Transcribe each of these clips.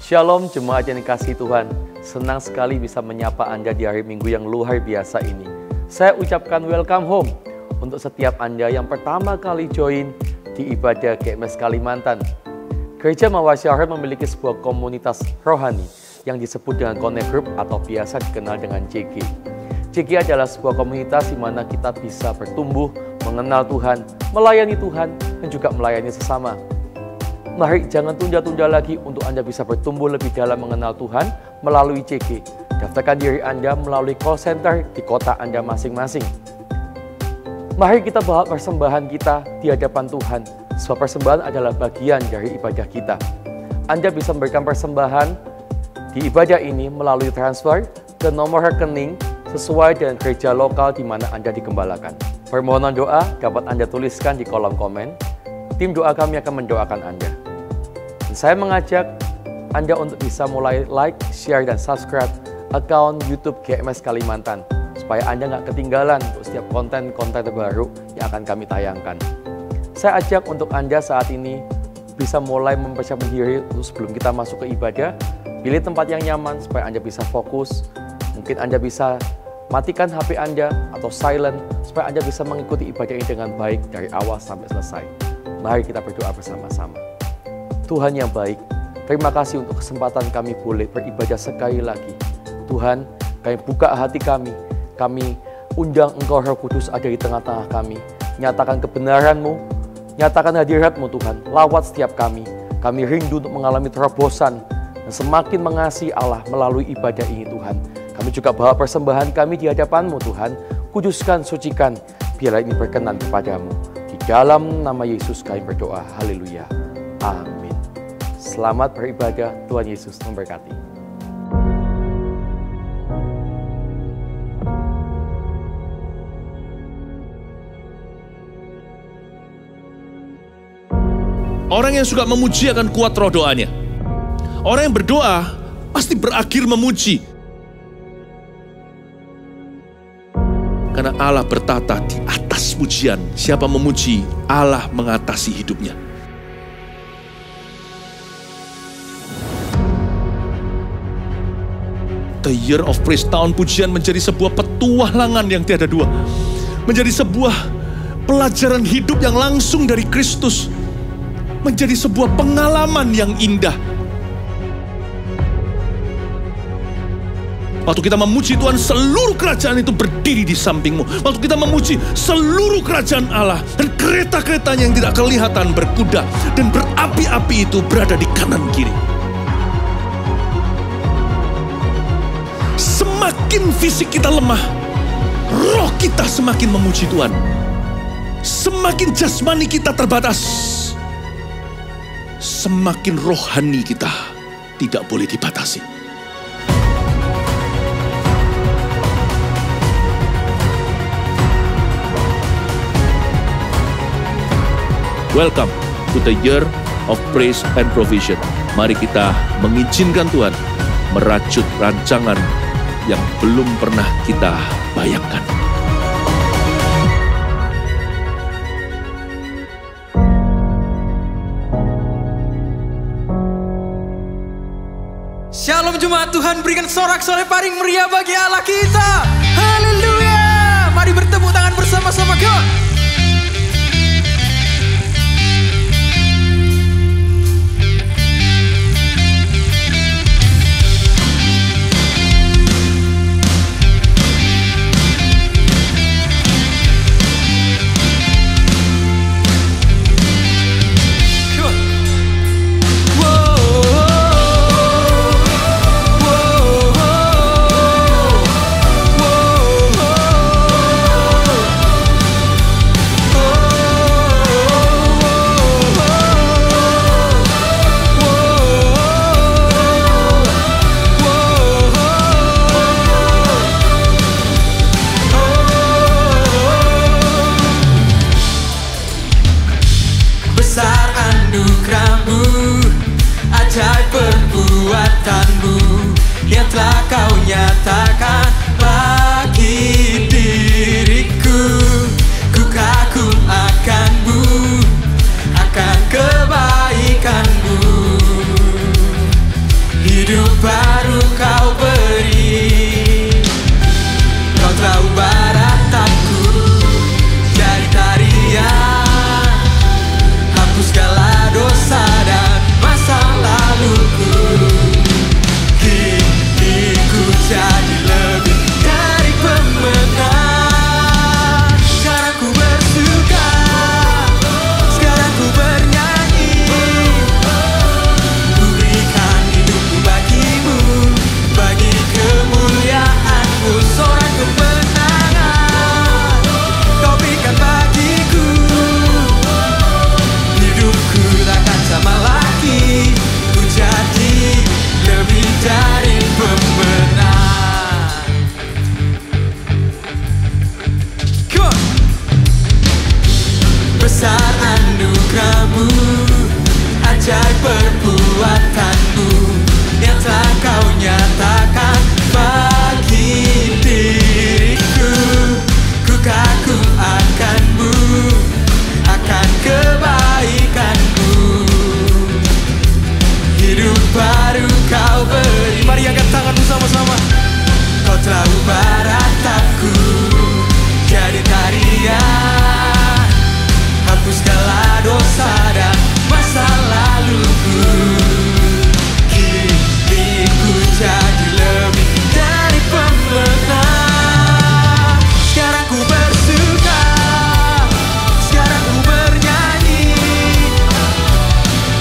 Shalom jemaat yang dikasihi Tuhan. Senang sekali bisa menyapa Anda di hari Minggu yang luar biasa ini. Saya ucapkan welcome home untuk setiap Anda yang pertama kali join di ibadah GMS Kalimantan. Gereja Mawasyahar memiliki sebuah komunitas rohani yang disebut dengan Connect Group atau biasa dikenal dengan CG. CG adalah sebuah komunitas di mana kita bisa bertumbuh, mengenal Tuhan, melayani Tuhan, dan juga melayani sesama. Mari jangan tunda-tunda lagi untuk Anda bisa bertumbuh lebih dalam mengenal Tuhan melalui CG. Daftarkan diri Anda melalui call center di kota Anda masing-masing. Mari kita bawa persembahan kita di hadapan Tuhan, sebab persembahan adalah bagian dari ibadah kita. Anda bisa memberikan persembahan di ibadah ini melalui transfer ke nomor rekening sesuai dengan gereja lokal di mana Anda digembalakan. Permohonan doa dapat Anda tuliskan di kolom komen. Tim doa kami akan mendoakan Anda. Saya mengajak Anda untuk bisa mulai like, share, dan subscribe akun YouTube GMS Kalimantan supaya Anda nggak ketinggalan untuk setiap konten-konten terbaru yang akan kami tayangkan. Saya ajak untuk Anda saat ini bisa mulai mempersiapkan diri sebelum kita masuk ke ibadah. Pilih tempat yang nyaman supaya Anda bisa fokus. Mungkin Anda bisa matikan HP Anda atau silent supaya Anda bisa mengikuti ibadah ini dengan baik dari awal sampai selesai. Mari kita berdoa bersama-sama. Tuhan yang baik, terima kasih untuk kesempatan kami boleh beribadah sekali lagi. Tuhan, kami buka hati kami undang Engkau Roh Kudus ada di tengah-tengah kami. Nyatakan kebenaran-Mu, nyatakan hadirat-Mu Tuhan, lawat setiap kami. Kami rindu untuk mengalami terobosan dan semakin mengasihi Allah melalui ibadah ini Tuhan. Kami juga bawa persembahan kami di hadapan-Mu Tuhan, kuduskan, sucikan, biarlah ini berkenan kepadamu. Di dalam nama Yesus kami berdoa, haleluya, amin. Selamat beribadah, Tuhan Yesus memberkati. Orang yang suka memuji akan kuat roh doanya. Orang yang berdoa pasti berakhir memuji. Karena Allah bertata di atas pujian. Siapa memuji, Allah mengatasi hidupnya. The Year of Praise, tahun pujian menjadi sebuah petualangan yang tiada dua. Menjadi sebuah pelajaran hidup yang langsung dari Kristus. Menjadi sebuah pengalaman yang indah. Waktu kita memuji Tuhan, seluruh kerajaan itu berdiri di sampingmu. Waktu kita memuji, seluruh kerajaan Allah dan kereta-keretanya yang tidak kelihatan berkuda dan berapi-api itu berada di kanan kiri. Semakin fisik kita lemah, roh kita semakin memuji Tuhan. Semakin jasmani kita terbatas, semakin rohani kita tidak boleh dibatasi. Welcome to the Year of Praise and Provision. Mari kita mengizinkan Tuhan merajut rancangan yang belum pernah kita bayangkan. Shalom jemaat Tuhan, berikan sorak-sorai paling meriah bagi Allah kita. Haleluya. Mari bertepuk tangan bersama-sama, go. besar anugerah-Mu, ajaib perbuatan-Mu yang telah Kau nyatakan bagi diriku. Ku kagum akan-Mu, akan kebaikan-Mu. Hidup baru Kau beri. Mari angkat tanganmu sama-sama. Kau telah ubah ratapku jadi tarian, hapus segala dosa dan masa laluku. Kini ku jadi lebih dari pemenang. Sekarang ku bersuka, sekarang ku bernyanyi.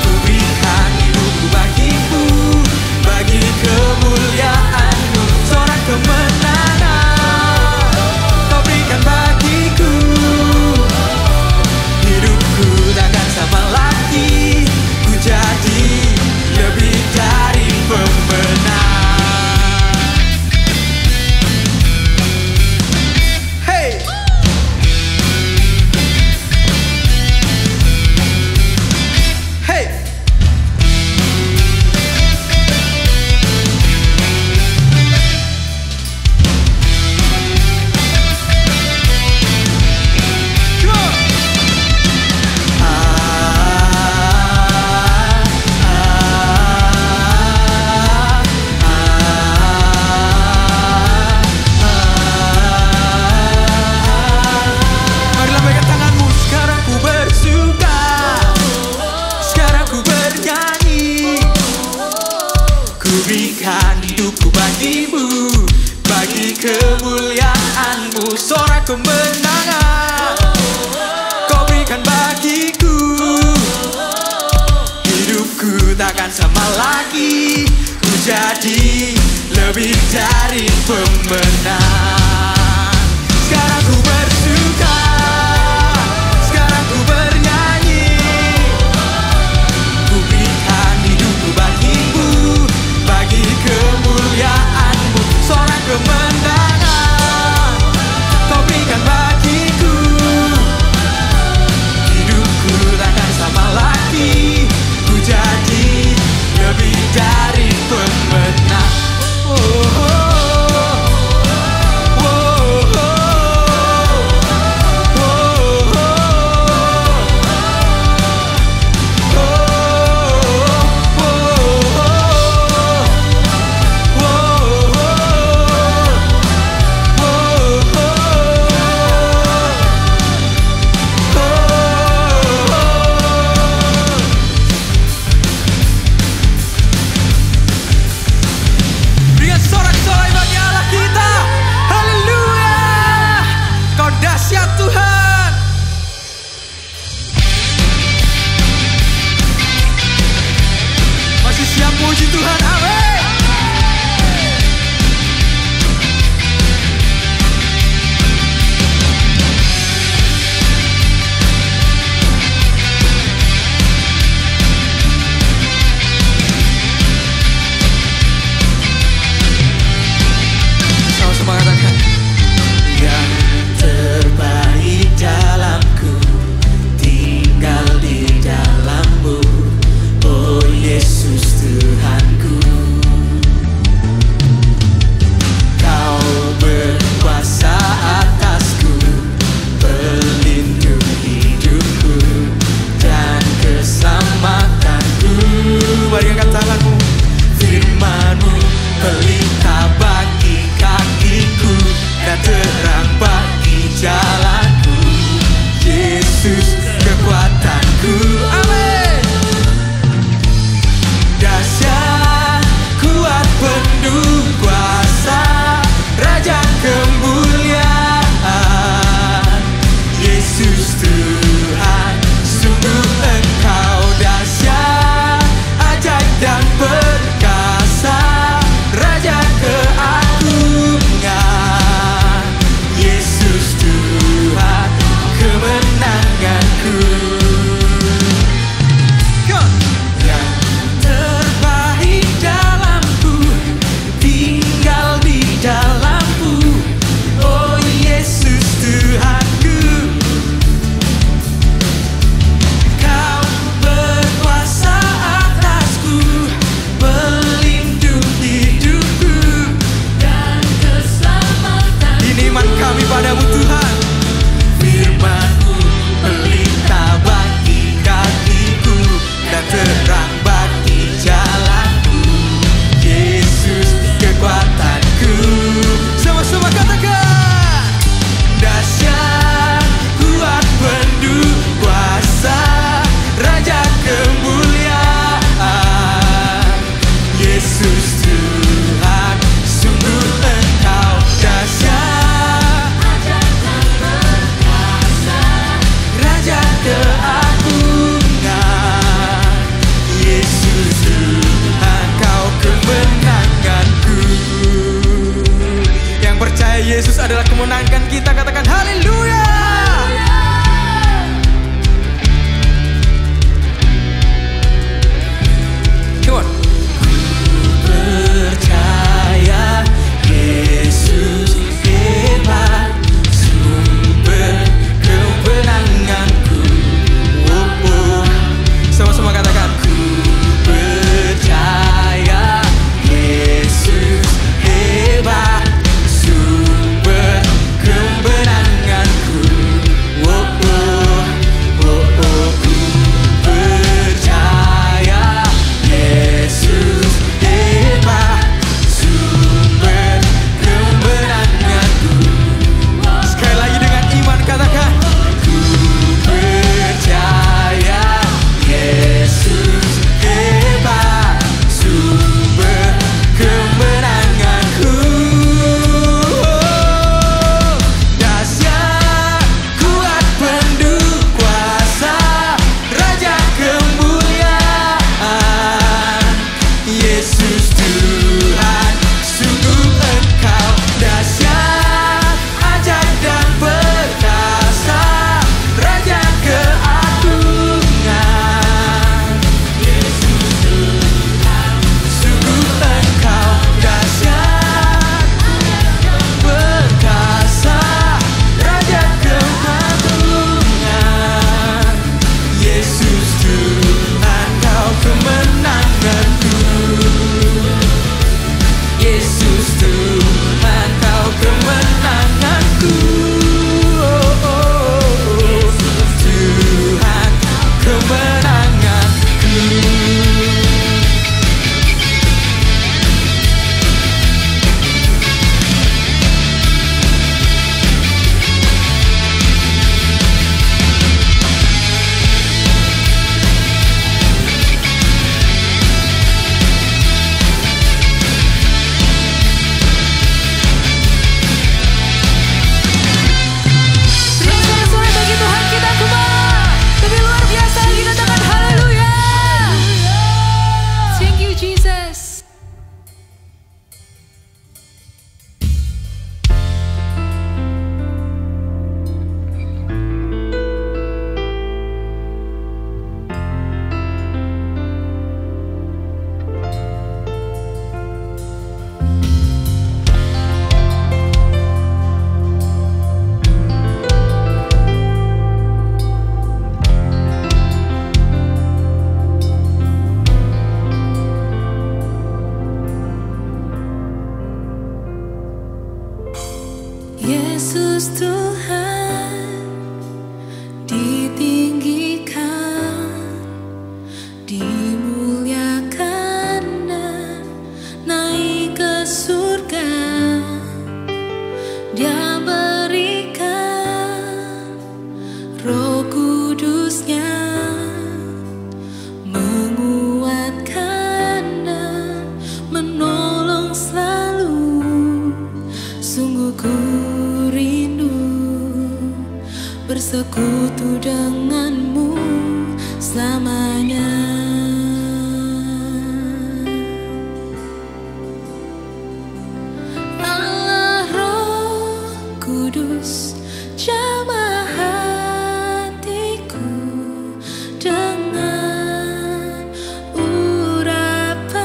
Ku berikan hidupku bagimu, bagi kemuliaan-Mu. Sorak kemenangan Kau berikan bagiku. Hidupku takkan sama lagi, ku jadi lebih dari pemenang. Hey! Hey! Mari lambaikan tanganmu. Sekarang ku bersuka, sekarang ku bernyanyi. Ku berikan hidupku bagimu, bagi kemuliaan-Mu. Sorak kemenangan Kau berikan bagiku. Hidupku takkan sama lagi, ku jadi lebih dari pemenang. Sekarang ku bersuka, sekarang ku bernyanyi. Ku berikan hidupku bagimu, bagi kemuliaan-Mu. Sorak kemenangan Kau berikan bagiku. Hidupku takkan sama lagi, ku jadi lebih dari pemenang. Oh, oh, oh. selamanya. Allah Roh Kudus, jamah hatiku dengan urapanmu,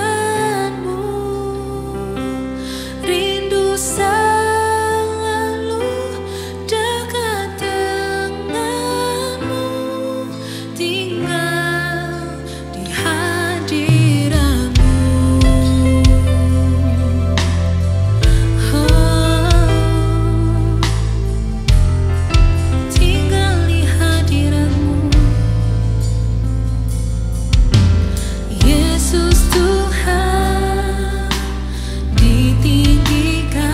rindu selalu dekat denganmu, tinggal di hadiratmu. Tinggal di hadiratmu, Yesus Tuhan, ditinggikan,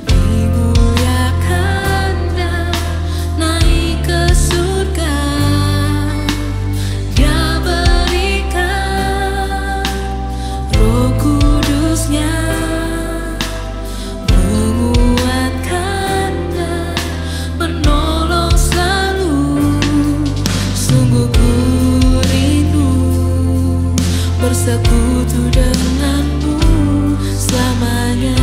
dimuliakan dan naik ke surga. Dia berikan Roh Kudusnya, menguatkan dan menolong selalu. Sungguh ku rindu bersekutu denganmu selamanya.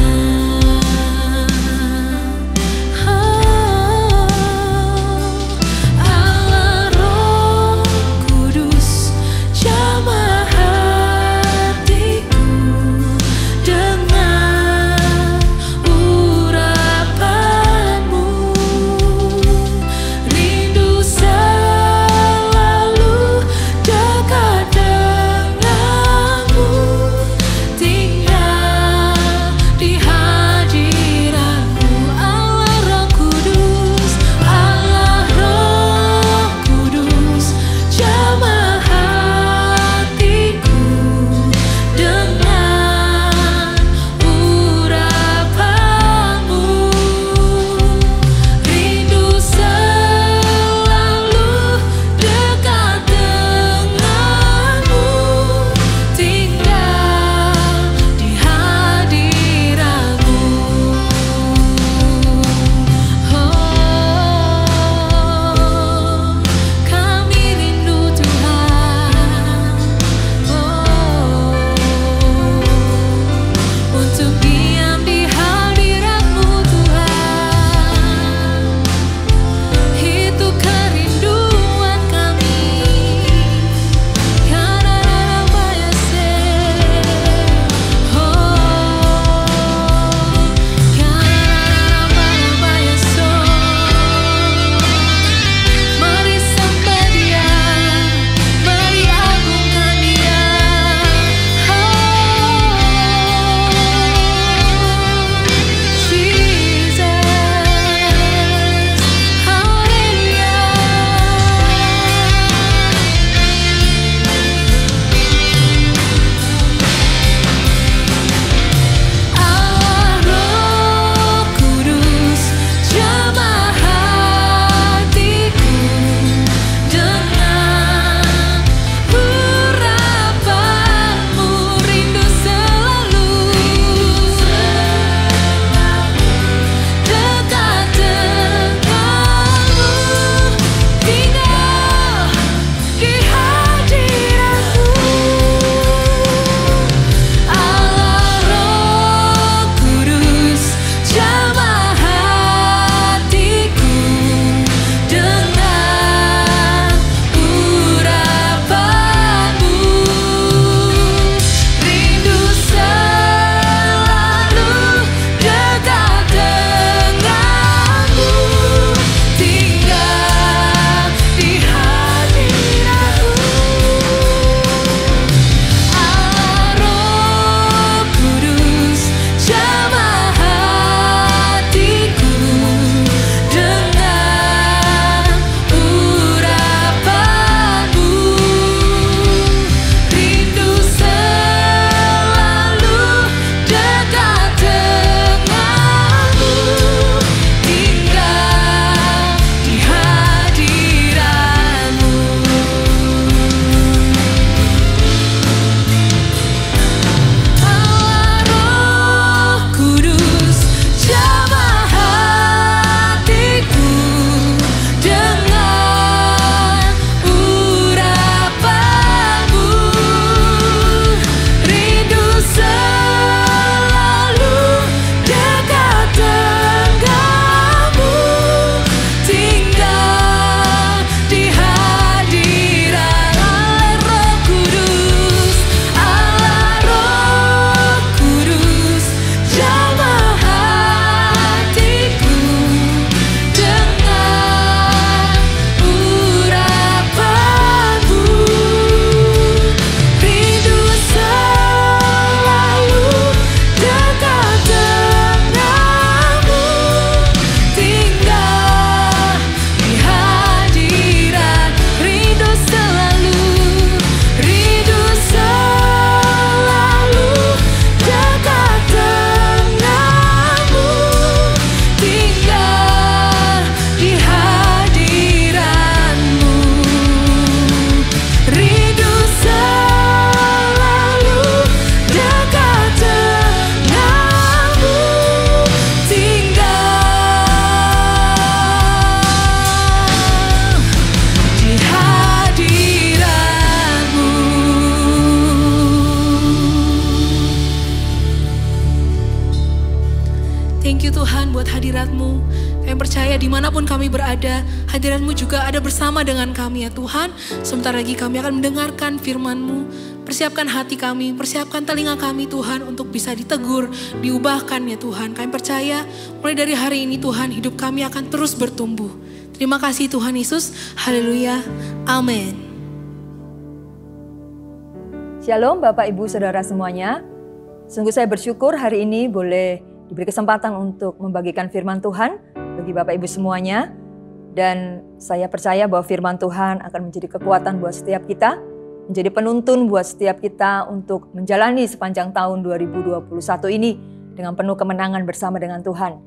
Allah Roh Kudus, jamah hatiku dengan urapanmu, rindu selalu dekat denganmu, lewat hadirat-Mu. Kami percaya dimanapun kami berada, hadirat-Mu juga ada bersama dengan kami ya Tuhan. Sebentar lagi kami akan mendengarkan firman-Mu. Persiapkan hati kami, persiapkan telinga kami Tuhan untuk bisa ditegur, diubahkan ya Tuhan. Kami percaya mulai dari hari ini Tuhan hidup kami akan terus bertumbuh. Terima kasih Tuhan Yesus, haleluya, amin. Shalom Bapak Ibu Saudara semuanya. Sungguh saya bersyukur hari ini boleh diberi kesempatan untuk membagikan firman Tuhan bagi Bapak Ibu semuanya. Dan saya percaya bahwa firman Tuhan akan menjadi kekuatan buat setiap kita, menjadi penuntun buat setiap kita untuk menjalani sepanjang tahun 2021 ini dengan penuh kemenangan bersama dengan Tuhan.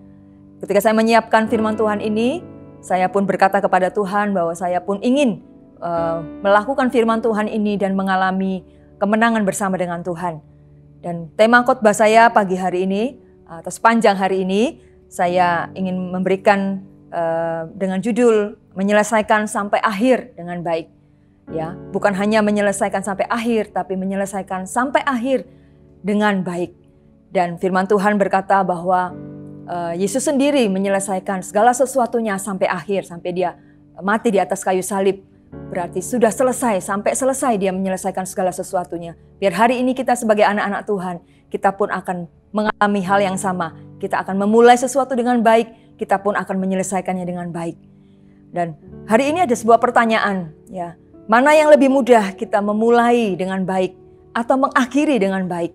Ketika saya menyiapkan firman Tuhan ini, saya pun berkata kepada Tuhan bahwa saya pun ingin melakukan firman Tuhan ini dan mengalami kemenangan bersama dengan Tuhan. Dan tema khotbah saya pagi hari ini atau sepanjang hari ini saya ingin memberikan dengan judul menyelesaikan sampai akhir dengan baik. Ya, bukan hanya menyelesaikan sampai akhir, tapi menyelesaikan sampai akhir dengan baik. Dan firman Tuhan berkata bahwa Yesus sendiri menyelesaikan segala sesuatunya sampai akhir, sampai dia mati di atas kayu salib. Berarti sudah selesai, sampai selesai dia menyelesaikan segala sesuatunya. Biar hari ini kita sebagai anak-anak Tuhan, kita pun akan mengalami hal yang sama. Kita akan memulai sesuatu dengan baik, kita pun akan menyelesaikannya dengan baik. Dan hari ini ada sebuah pertanyaan, ya, mana yang lebih mudah kita memulai dengan baik atau mengakhiri dengan baik?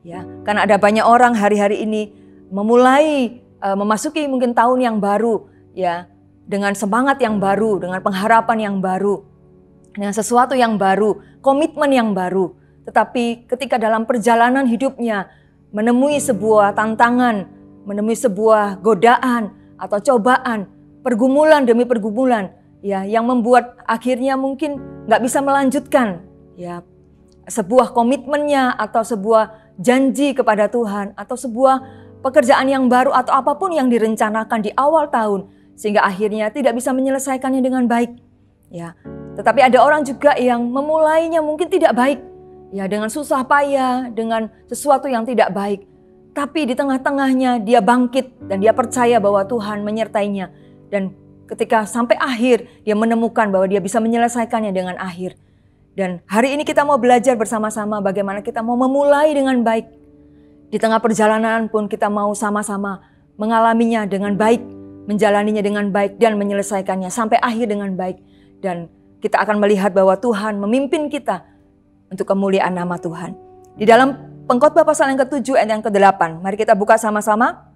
Ya, karena ada banyak orang hari-hari ini memulai memasuki mungkin tahun yang baru, ya, dengan semangat yang baru, dengan pengharapan yang baru, dengan sesuatu yang baru, komitmen yang baru. Tetapi ketika dalam perjalanan hidupnya menemui sebuah tantangan, menemui sebuah godaan atau cobaan, pergumulan demi pergumulan, ya, yang membuat akhirnya mungkin nggak bisa melanjutkan, ya, sebuah komitmennya atau sebuah janji kepada Tuhan atau sebuah pekerjaan yang baru atau apapun yang direncanakan di awal tahun, sehingga akhirnya tidak bisa menyelesaikannya dengan baik. Ya, tetapi ada orang juga yang memulainya mungkin tidak baik, ya, dengan susah payah, dengan sesuatu yang tidak baik. Tapi di tengah-tengahnya dia bangkit dan dia percaya bahwa Tuhan menyertainya. Dan ketika sampai akhir dia menemukan bahwa dia bisa menyelesaikannya dengan akhir. Dan hari ini kita mau belajar bersama-sama bagaimana kita mau memulai dengan baik. Di tengah perjalanan pun kita mau sama-sama mengalaminya dengan baik, menjalaninya dengan baik dan menyelesaikannya sampai akhir dengan baik. Dan kita akan melihat bahwa Tuhan memimpin kita untuk kemuliaan nama Tuhan. Di dalam Pengkhotbah pasal yang ke-7 ayat yang ke-8. Mari kita buka sama-sama.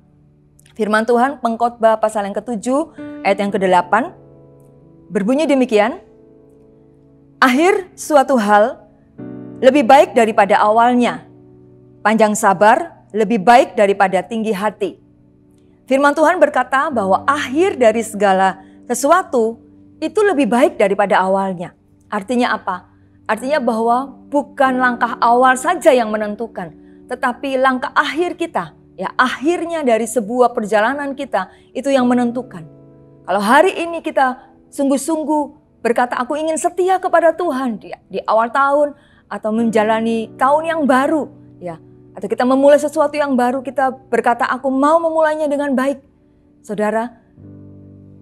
Firman Tuhan Pengkhotbah pasal yang ke-7 ayat yang ke-8. Berbunyi demikian. Akhir suatu hal lebih baik daripada awalnya. Panjang sabar lebih baik daripada tinggi hati. Firman Tuhan berkata bahwa akhir dari segala sesuatu itu lebih baik daripada awalnya. Artinya apa? Artinya bahwa bukan langkah awal saja yang menentukan, tetapi langkah akhir kita, ya, akhirnya dari sebuah perjalanan kita itu yang menentukan. Kalau hari ini kita sungguh-sungguh berkata aku ingin setia kepada Tuhan di awal tahun atau menjalani tahun yang baru, ya, atau kita memulai sesuatu yang baru, kita berkata aku mau memulainya dengan baik. Saudara,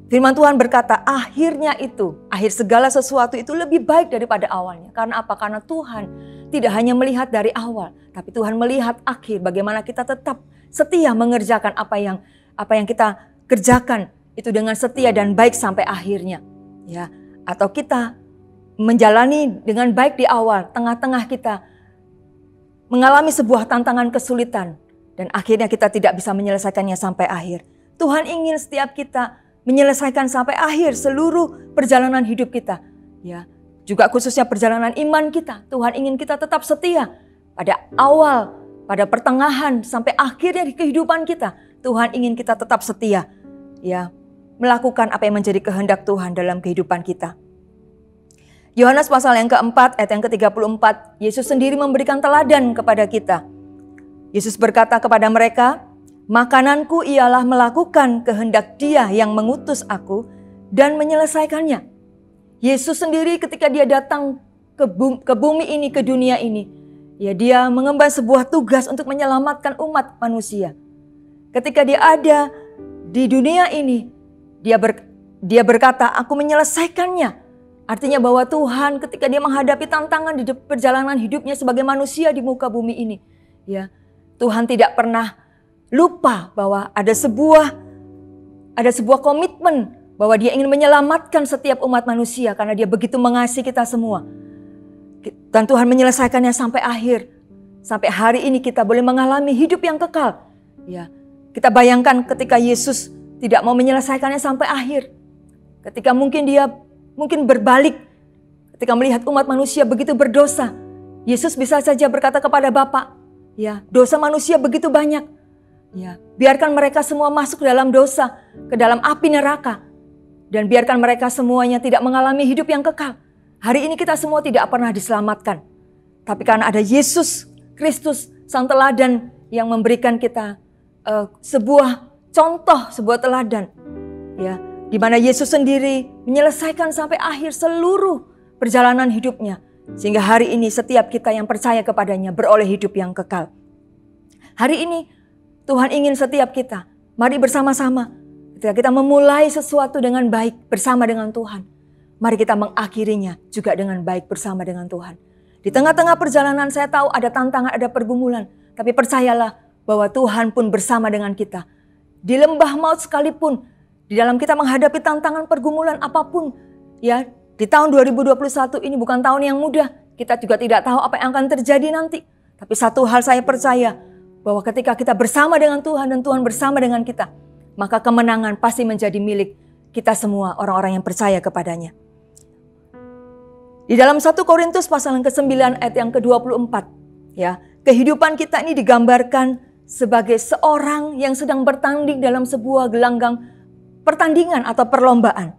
firman Tuhan berkata akhirnya itu, akhir segala sesuatu itu lebih baik daripada awalnya. Karena apa? Karena Tuhan tidak hanya melihat dari awal, tapi Tuhan melihat akhir, bagaimana kita tetap setia mengerjakan apa yang kita kerjakan itu dengan setia dan baik sampai akhirnya. Ya, atau kita menjalani dengan baik di awal, tengah-tengah kita mengalami sebuah tantangan kesulitan dan akhirnya kita tidak bisa menyelesaikannya sampai akhir. Tuhan ingin setiap kita menyelesaikan sampai akhir seluruh perjalanan hidup kita. Ya, juga khususnya perjalanan iman kita. Tuhan ingin kita tetap setia pada awal, pada pertengahan sampai akhirnya di kehidupan kita. Tuhan ingin kita tetap setia, ya, melakukan apa yang menjadi kehendak Tuhan dalam kehidupan kita. Yohanes pasal yang keempat ayat yang ke-34, Yesus sendiri memberikan teladan kepada kita. Yesus berkata kepada mereka, makananku ialah melakukan kehendak Dia yang mengutus aku dan menyelesaikannya. Yesus sendiri ketika dia datang ke bumi ini, ke dunia ini, ya, dia mengemban sebuah tugas untuk menyelamatkan umat manusia. Ketika dia ada di dunia ini dia berkata, aku menyelesaikannya. Artinya bahwa Tuhan ketika dia menghadapi tantangan di perjalanan hidupnya sebagai manusia di muka bumi ini, ya, Tuhan tidak pernah lupa bahwa ada sebuah komitmen bahwa dia ingin menyelamatkan setiap umat manusia karena dia begitu mengasihi kita semua. Dan Tuhan menyelesaikannya sampai akhir. Sampai hari ini kita boleh mengalami hidup yang kekal. Ya, kita bayangkan ketika Yesus tidak mau menyelesaikannya sampai akhir. Ketika mungkin dia berbalik, ketika melihat umat manusia begitu berdosa, Yesus bisa saja berkata kepada Bapa, ya, dosa manusia begitu banyak, ya, biarkan mereka semua masuk ke dalam dosa, ke dalam api neraka, dan biarkan mereka semuanya tidak mengalami hidup yang kekal. Hari ini kita semua tidak pernah diselamatkan, tapi karena ada Yesus Kristus, Sang Teladan yang memberikan kita sebuah contoh, sebuah teladan, ya, di mana Yesus sendiri menyelesaikan sampai akhir seluruh perjalanan hidupnya. Sehingga hari ini setiap kita yang percaya kepadanya beroleh hidup yang kekal. Hari ini Tuhan ingin setiap kita, mari bersama-sama. Ketika kita memulai sesuatu dengan baik bersama dengan Tuhan, mari kita mengakhirinya juga dengan baik bersama dengan Tuhan. Di tengah-tengah perjalanan saya tahu ada tantangan, ada pergumulan. Tapi percayalah bahwa Tuhan pun bersama dengan kita. Di lembah maut sekalipun, di dalam kita menghadapi tantangan pergumulan apapun, ya, di tahun 2021 ini bukan tahun yang mudah. Kita juga tidak tahu apa yang akan terjadi nanti. Tapi satu hal saya percaya, bahwa ketika kita bersama dengan Tuhan dan Tuhan bersama dengan kita, maka kemenangan pasti menjadi milik kita semua, orang-orang yang percaya kepadanya. Di dalam 1 Korintus pasal yang ke-9 ayat yang ke-24, ya, kehidupan kita ini digambarkan sebagai seorang yang sedang bertanding dalam sebuah gelanggang pertandingan atau perlombaan.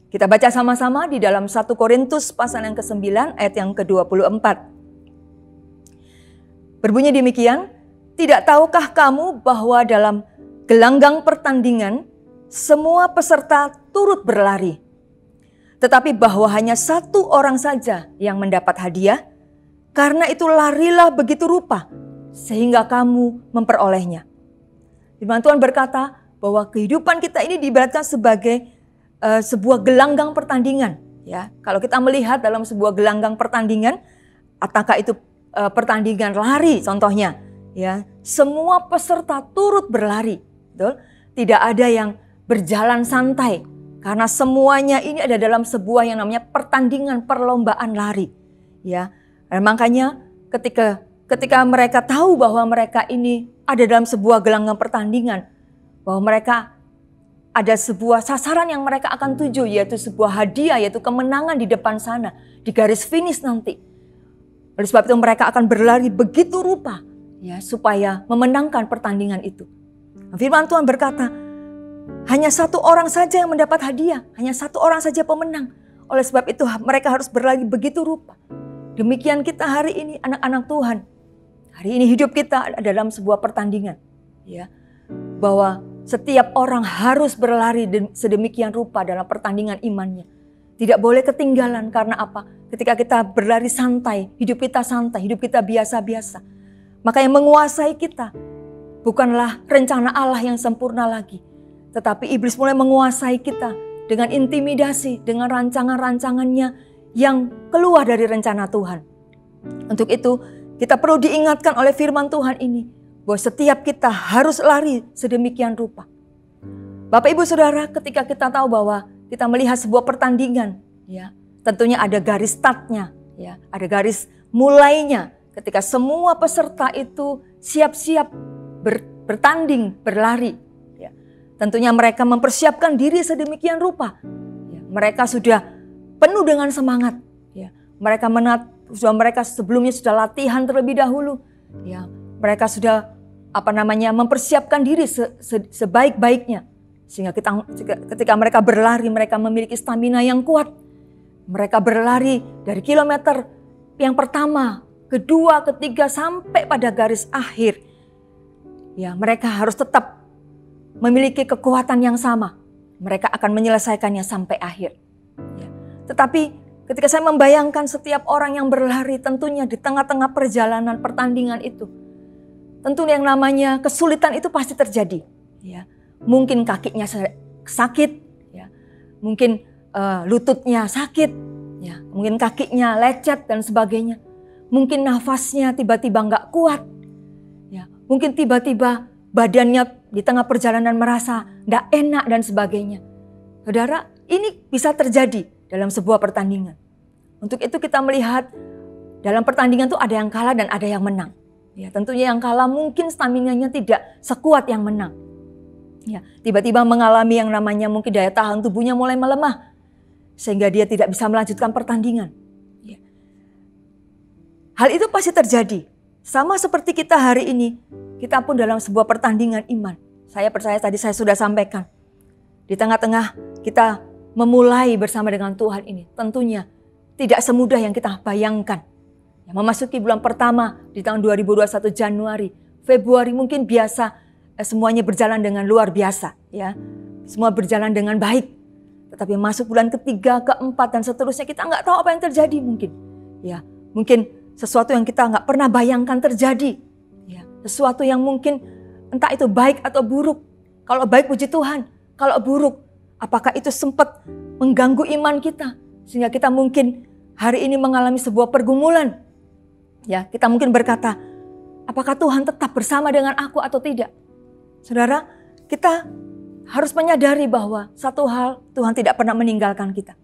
Kita baca sama-sama di dalam 1 Korintus pasal yang ke-9 ayat yang ke-24. Berbunyi demikian, tidak tahukah kamu bahwa dalam gelanggang pertandingan semua peserta turut berlari, tetapi bahwa hanya satu orang saja yang mendapat hadiah? Karena itu larilah begitu rupa sehingga kamu memperolehnya. Firman Tuhan berkata bahwa kehidupan kita ini diibaratkan sebagai sebuah gelanggang pertandingan. Ya, kalau kita melihat dalam sebuah gelanggang pertandingan, apakah itu pertandingan lari contohnya, ya, semua peserta turut berlari, betul? Tidak ada yang berjalan santai karena semuanya ini ada dalam sebuah yang namanya pertandingan perlombaan lari, ya. Dan makanya ketika mereka tahu bahwa mereka ini ada dalam sebuah gelanggang pertandingan, bahwa mereka ada sebuah sasaran yang mereka akan tuju, yaitu sebuah hadiah, yaitu kemenangan di depan sana, di garis finish nanti. Oleh sebab itu mereka akan berlari begitu rupa, ya, supaya memenangkan pertandingan itu. Firman Tuhan berkata, hanya satu orang saja yang mendapat hadiah, hanya satu orang saja pemenang. Oleh sebab itu mereka harus berlari begitu rupa. Demikian kita hari ini anak-anak Tuhan. Hari ini hidup kita dalam sebuah pertandingan, ya, bahwa setiap orang harus berlari sedemikian rupa dalam pertandingan imannya. Tidak boleh ketinggalan, karena apa? Ketika kita berlari santai, hidup kita biasa-biasa. Maka yang menguasai kita bukanlah rencana Allah yang sempurna lagi. Tetapi iblis mulai menguasai kita dengan intimidasi, dengan rancangan-rancangannya yang keluar dari rencana Tuhan. Untuk itu kita perlu diingatkan oleh firman Tuhan ini, bahwa setiap kita harus lari sedemikian rupa. Bapak Ibu Saudara, ketika kita tahu bahwa kita melihat sebuah pertandingan, ya, tentunya ada garis startnya, ya, ada garis mulainya. Ketika semua peserta itu siap-siap bertanding, berlari, ya, tentunya mereka mempersiapkan diri sedemikian rupa. Ya, mereka sudah penuh dengan semangat. Ya, mereka sebelumnya sudah latihan terlebih dahulu. Ya, mereka sudah mempersiapkan diri sebaik-baiknya. Sehingga ketika mereka berlari, mereka memiliki stamina yang kuat. Mereka berlari dari kilometer yang pertama, kedua, ketiga, sampai pada garis akhir. Ya, mereka harus tetap memiliki kekuatan yang sama. Mereka akan menyelesaikannya sampai akhir. Ya. Tetapi ketika saya membayangkan setiap orang yang berlari, tentunya di tengah-tengah perjalanan pertandingan itu, tentu yang namanya kesulitan itu pasti terjadi. Ya. mungkin kakinya sakit, ya, mungkin lututnya sakit, ya, mungkin kakinya lecet dan sebagainya. Mungkin nafasnya tiba-tiba nggak kuat, ya, mungkin tiba-tiba badannya di tengah perjalanan merasa nggak enak dan sebagainya. Saudara, ini bisa terjadi dalam sebuah pertandingan. Untuk itu kita melihat dalam pertandingan itu ada yang kalah dan ada yang menang. Ya, tentunya yang kalah mungkin staminanya tidak sekuat yang menang. Ya, tiba-tiba mengalami yang namanya mungkin daya tahan tubuhnya mulai melemah sehingga dia tidak bisa melanjutkan pertandingan. Ya. Hal itu pasti terjadi. Sama seperti kita hari ini, kita pun dalam sebuah pertandingan iman. Saya percaya tadi saya sudah sampaikan. Di tengah-tengah kita memulai bersama dengan Tuhan ini, tentunya tidak semudah yang kita bayangkan. Memasuki bulan pertama di tahun 2021 Januari, Februari mungkin biasa, semuanya berjalan dengan luar biasa, ya. Semua berjalan dengan baik. Tetapi masuk bulan ketiga, keempat dan seterusnya kita nggak tahu apa yang terjadi mungkin. Ya, mungkin sesuatu yang kita nggak pernah bayangkan terjadi. Ya, sesuatu yang mungkin entah itu baik atau buruk. Kalau baik puji Tuhan, kalau buruk apakah itu sempat mengganggu iman kita sehingga kita mungkin hari ini mengalami sebuah pergumulan. Ya, kita mungkin berkata, apakah Tuhan tetap bersama dengan aku atau tidak? Saudara, kita harus menyadari bahwa satu hal, Tuhan tidak pernah meninggalkan kita.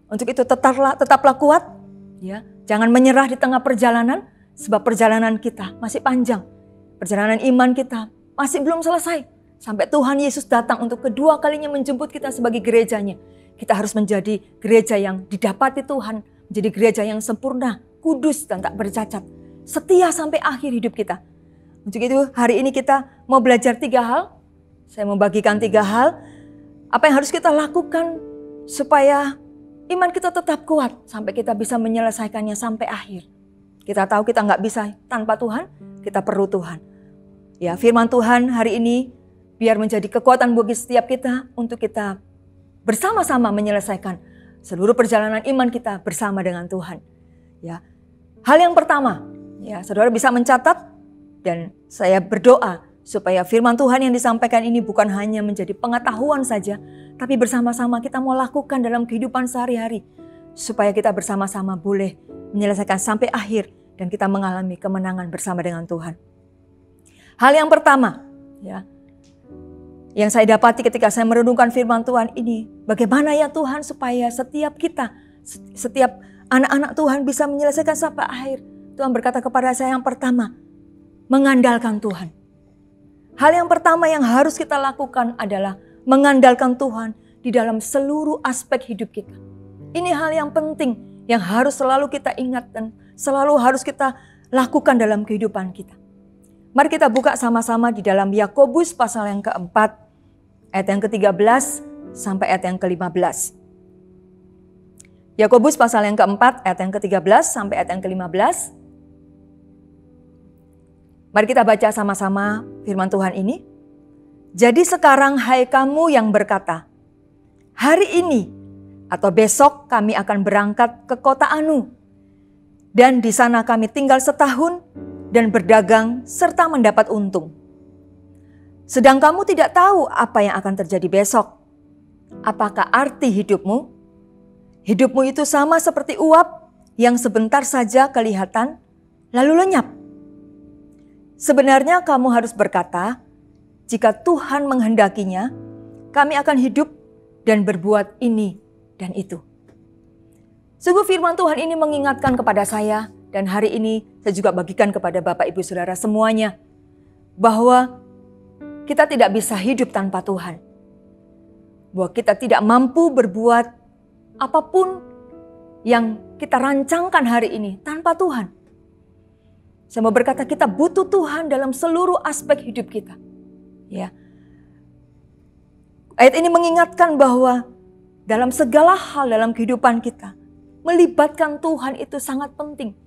Untuk itu tetaplah kuat, ya. Jangan menyerah di tengah perjalanan, sebab perjalanan kita masih panjang. Perjalanan iman kita masih belum selesai. Sampai Tuhan Yesus datang untuk kedua kalinya menjemput kita sebagai gerejanya. Kita harus menjadi gereja yang didapati Tuhan, menjadi gereja yang sempurna, kudus dan tak bercacat, setia sampai akhir hidup kita. Untuk itu hari ini kita mau belajar 3 hal. Saya mau bagikan 3 hal. Apa yang harus kita lakukan supaya iman kita tetap kuat sampai kita bisa menyelesaikannya sampai akhir. Kita tahu kita nggak bisa tanpa Tuhan, kita perlu Tuhan. Ya, firman Tuhan hari ini biar menjadi kekuatan bagi setiap kita untuk kita bersama-sama menyelesaikan seluruh perjalanan iman kita bersama dengan Tuhan. Ya. Hal yang pertama, ya, saudara bisa mencatat dan saya berdoa supaya firman Tuhan yang disampaikan ini bukan hanya menjadi pengetahuan saja, tapi bersama-sama kita mau lakukan dalam kehidupan sehari-hari supaya kita bersama-sama boleh menyelesaikan sampai akhir dan kita mengalami kemenangan bersama dengan Tuhan. Hal yang pertama, ya, yang saya dapati ketika saya merenungkan firman Tuhan ini, bagaimana ya Tuhan supaya setiap kita, setiap anak-anak Tuhan bisa menyelesaikan sampai akhir. Tuhan berkata kepada saya yang pertama, mengandalkan Tuhan. Hal yang pertama yang harus kita lakukan adalah mengandalkan Tuhan di dalam seluruh aspek hidup kita. Ini hal yang penting yang harus selalu kita ingat dan selalu harus kita lakukan dalam kehidupan kita. Mari kita buka sama-sama di dalam Yakobus pasal yang keempat, ayat yang ke-13 sampai ayat yang ke-15. Yakobus pasal yang keempat, ayat yang ke-13 sampai ayat yang ke-15. Mari kita baca sama-sama firman Tuhan ini. Jadi sekarang hai kamu yang berkata, hari ini atau besok kami akan berangkat ke kota Anu. Dan di sana kami tinggal setahun dan berdagang serta mendapat untung. Sedang kamu tidak tahu apa yang akan terjadi besok. Apakah arti hidupmu? Hidupmu itu sama seperti uap yang sebentar saja kelihatan lalu lenyap. Sebenarnya kamu harus berkata, jika Tuhan menghendakinya, kami akan hidup dan berbuat ini dan itu. Sungguh firman Tuhan ini mengingatkan kepada saya dan hari ini saya juga bagikan kepada Bapak Ibu Saudara semuanya bahwa kita tidak bisa hidup tanpa Tuhan. Bahwa kita tidak mampu berbuat apapun yang kita rancangkan hari ini tanpa Tuhan. Saya mau berkata kita butuh Tuhan dalam seluruh aspek hidup kita. Ya. Ayat ini mengingatkan bahwa dalam segala hal dalam kehidupan kita, melibatkan Tuhan itu sangat penting.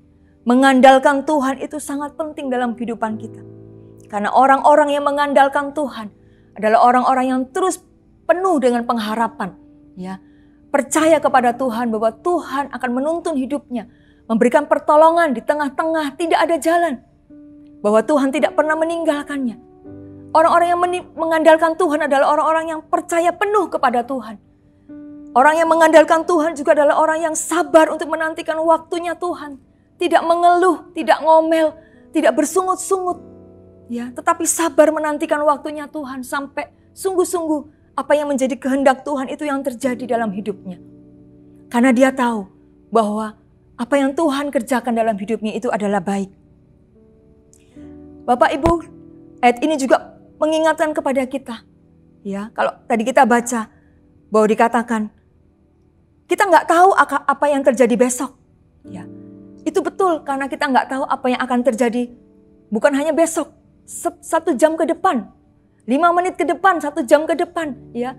Mengandalkan Tuhan itu sangat penting dalam kehidupan kita. Karena orang-orang yang mengandalkan Tuhan adalah orang-orang yang terus penuh dengan pengharapan. Ya. Percaya kepada Tuhan bahwa Tuhan akan menuntun hidupnya, memberikan pertolongan di tengah-tengah tidak ada jalan. Bahwa Tuhan tidak pernah meninggalkannya. Orang-orang yang mengandalkan Tuhan adalah orang-orang yang percaya penuh kepada Tuhan. Orang yang mengandalkan Tuhan juga adalah orang yang sabar untuk menantikan waktunya Tuhan. Tidak mengeluh, tidak ngomel, tidak bersungut-sungut. Ya, tetapi sabar menantikan waktunya Tuhan sampai sungguh-sungguh apa yang menjadi kehendak Tuhan itu yang terjadi dalam hidupnya. Karena dia tahu bahwa apa yang Tuhan kerjakan dalam hidupnya itu adalah baik. Bapak Ibu, ayat ini juga mengingatkan kepada kita. Ya, kalau tadi kita baca bahwa dikatakan kita nggak tahu apa yang terjadi besok. Ya, itu betul karena kita nggak tahu apa yang akan terjadi. Bukan hanya besok, 1 jam ke depan, 5 menit ke depan, 1 jam ke depan, ya,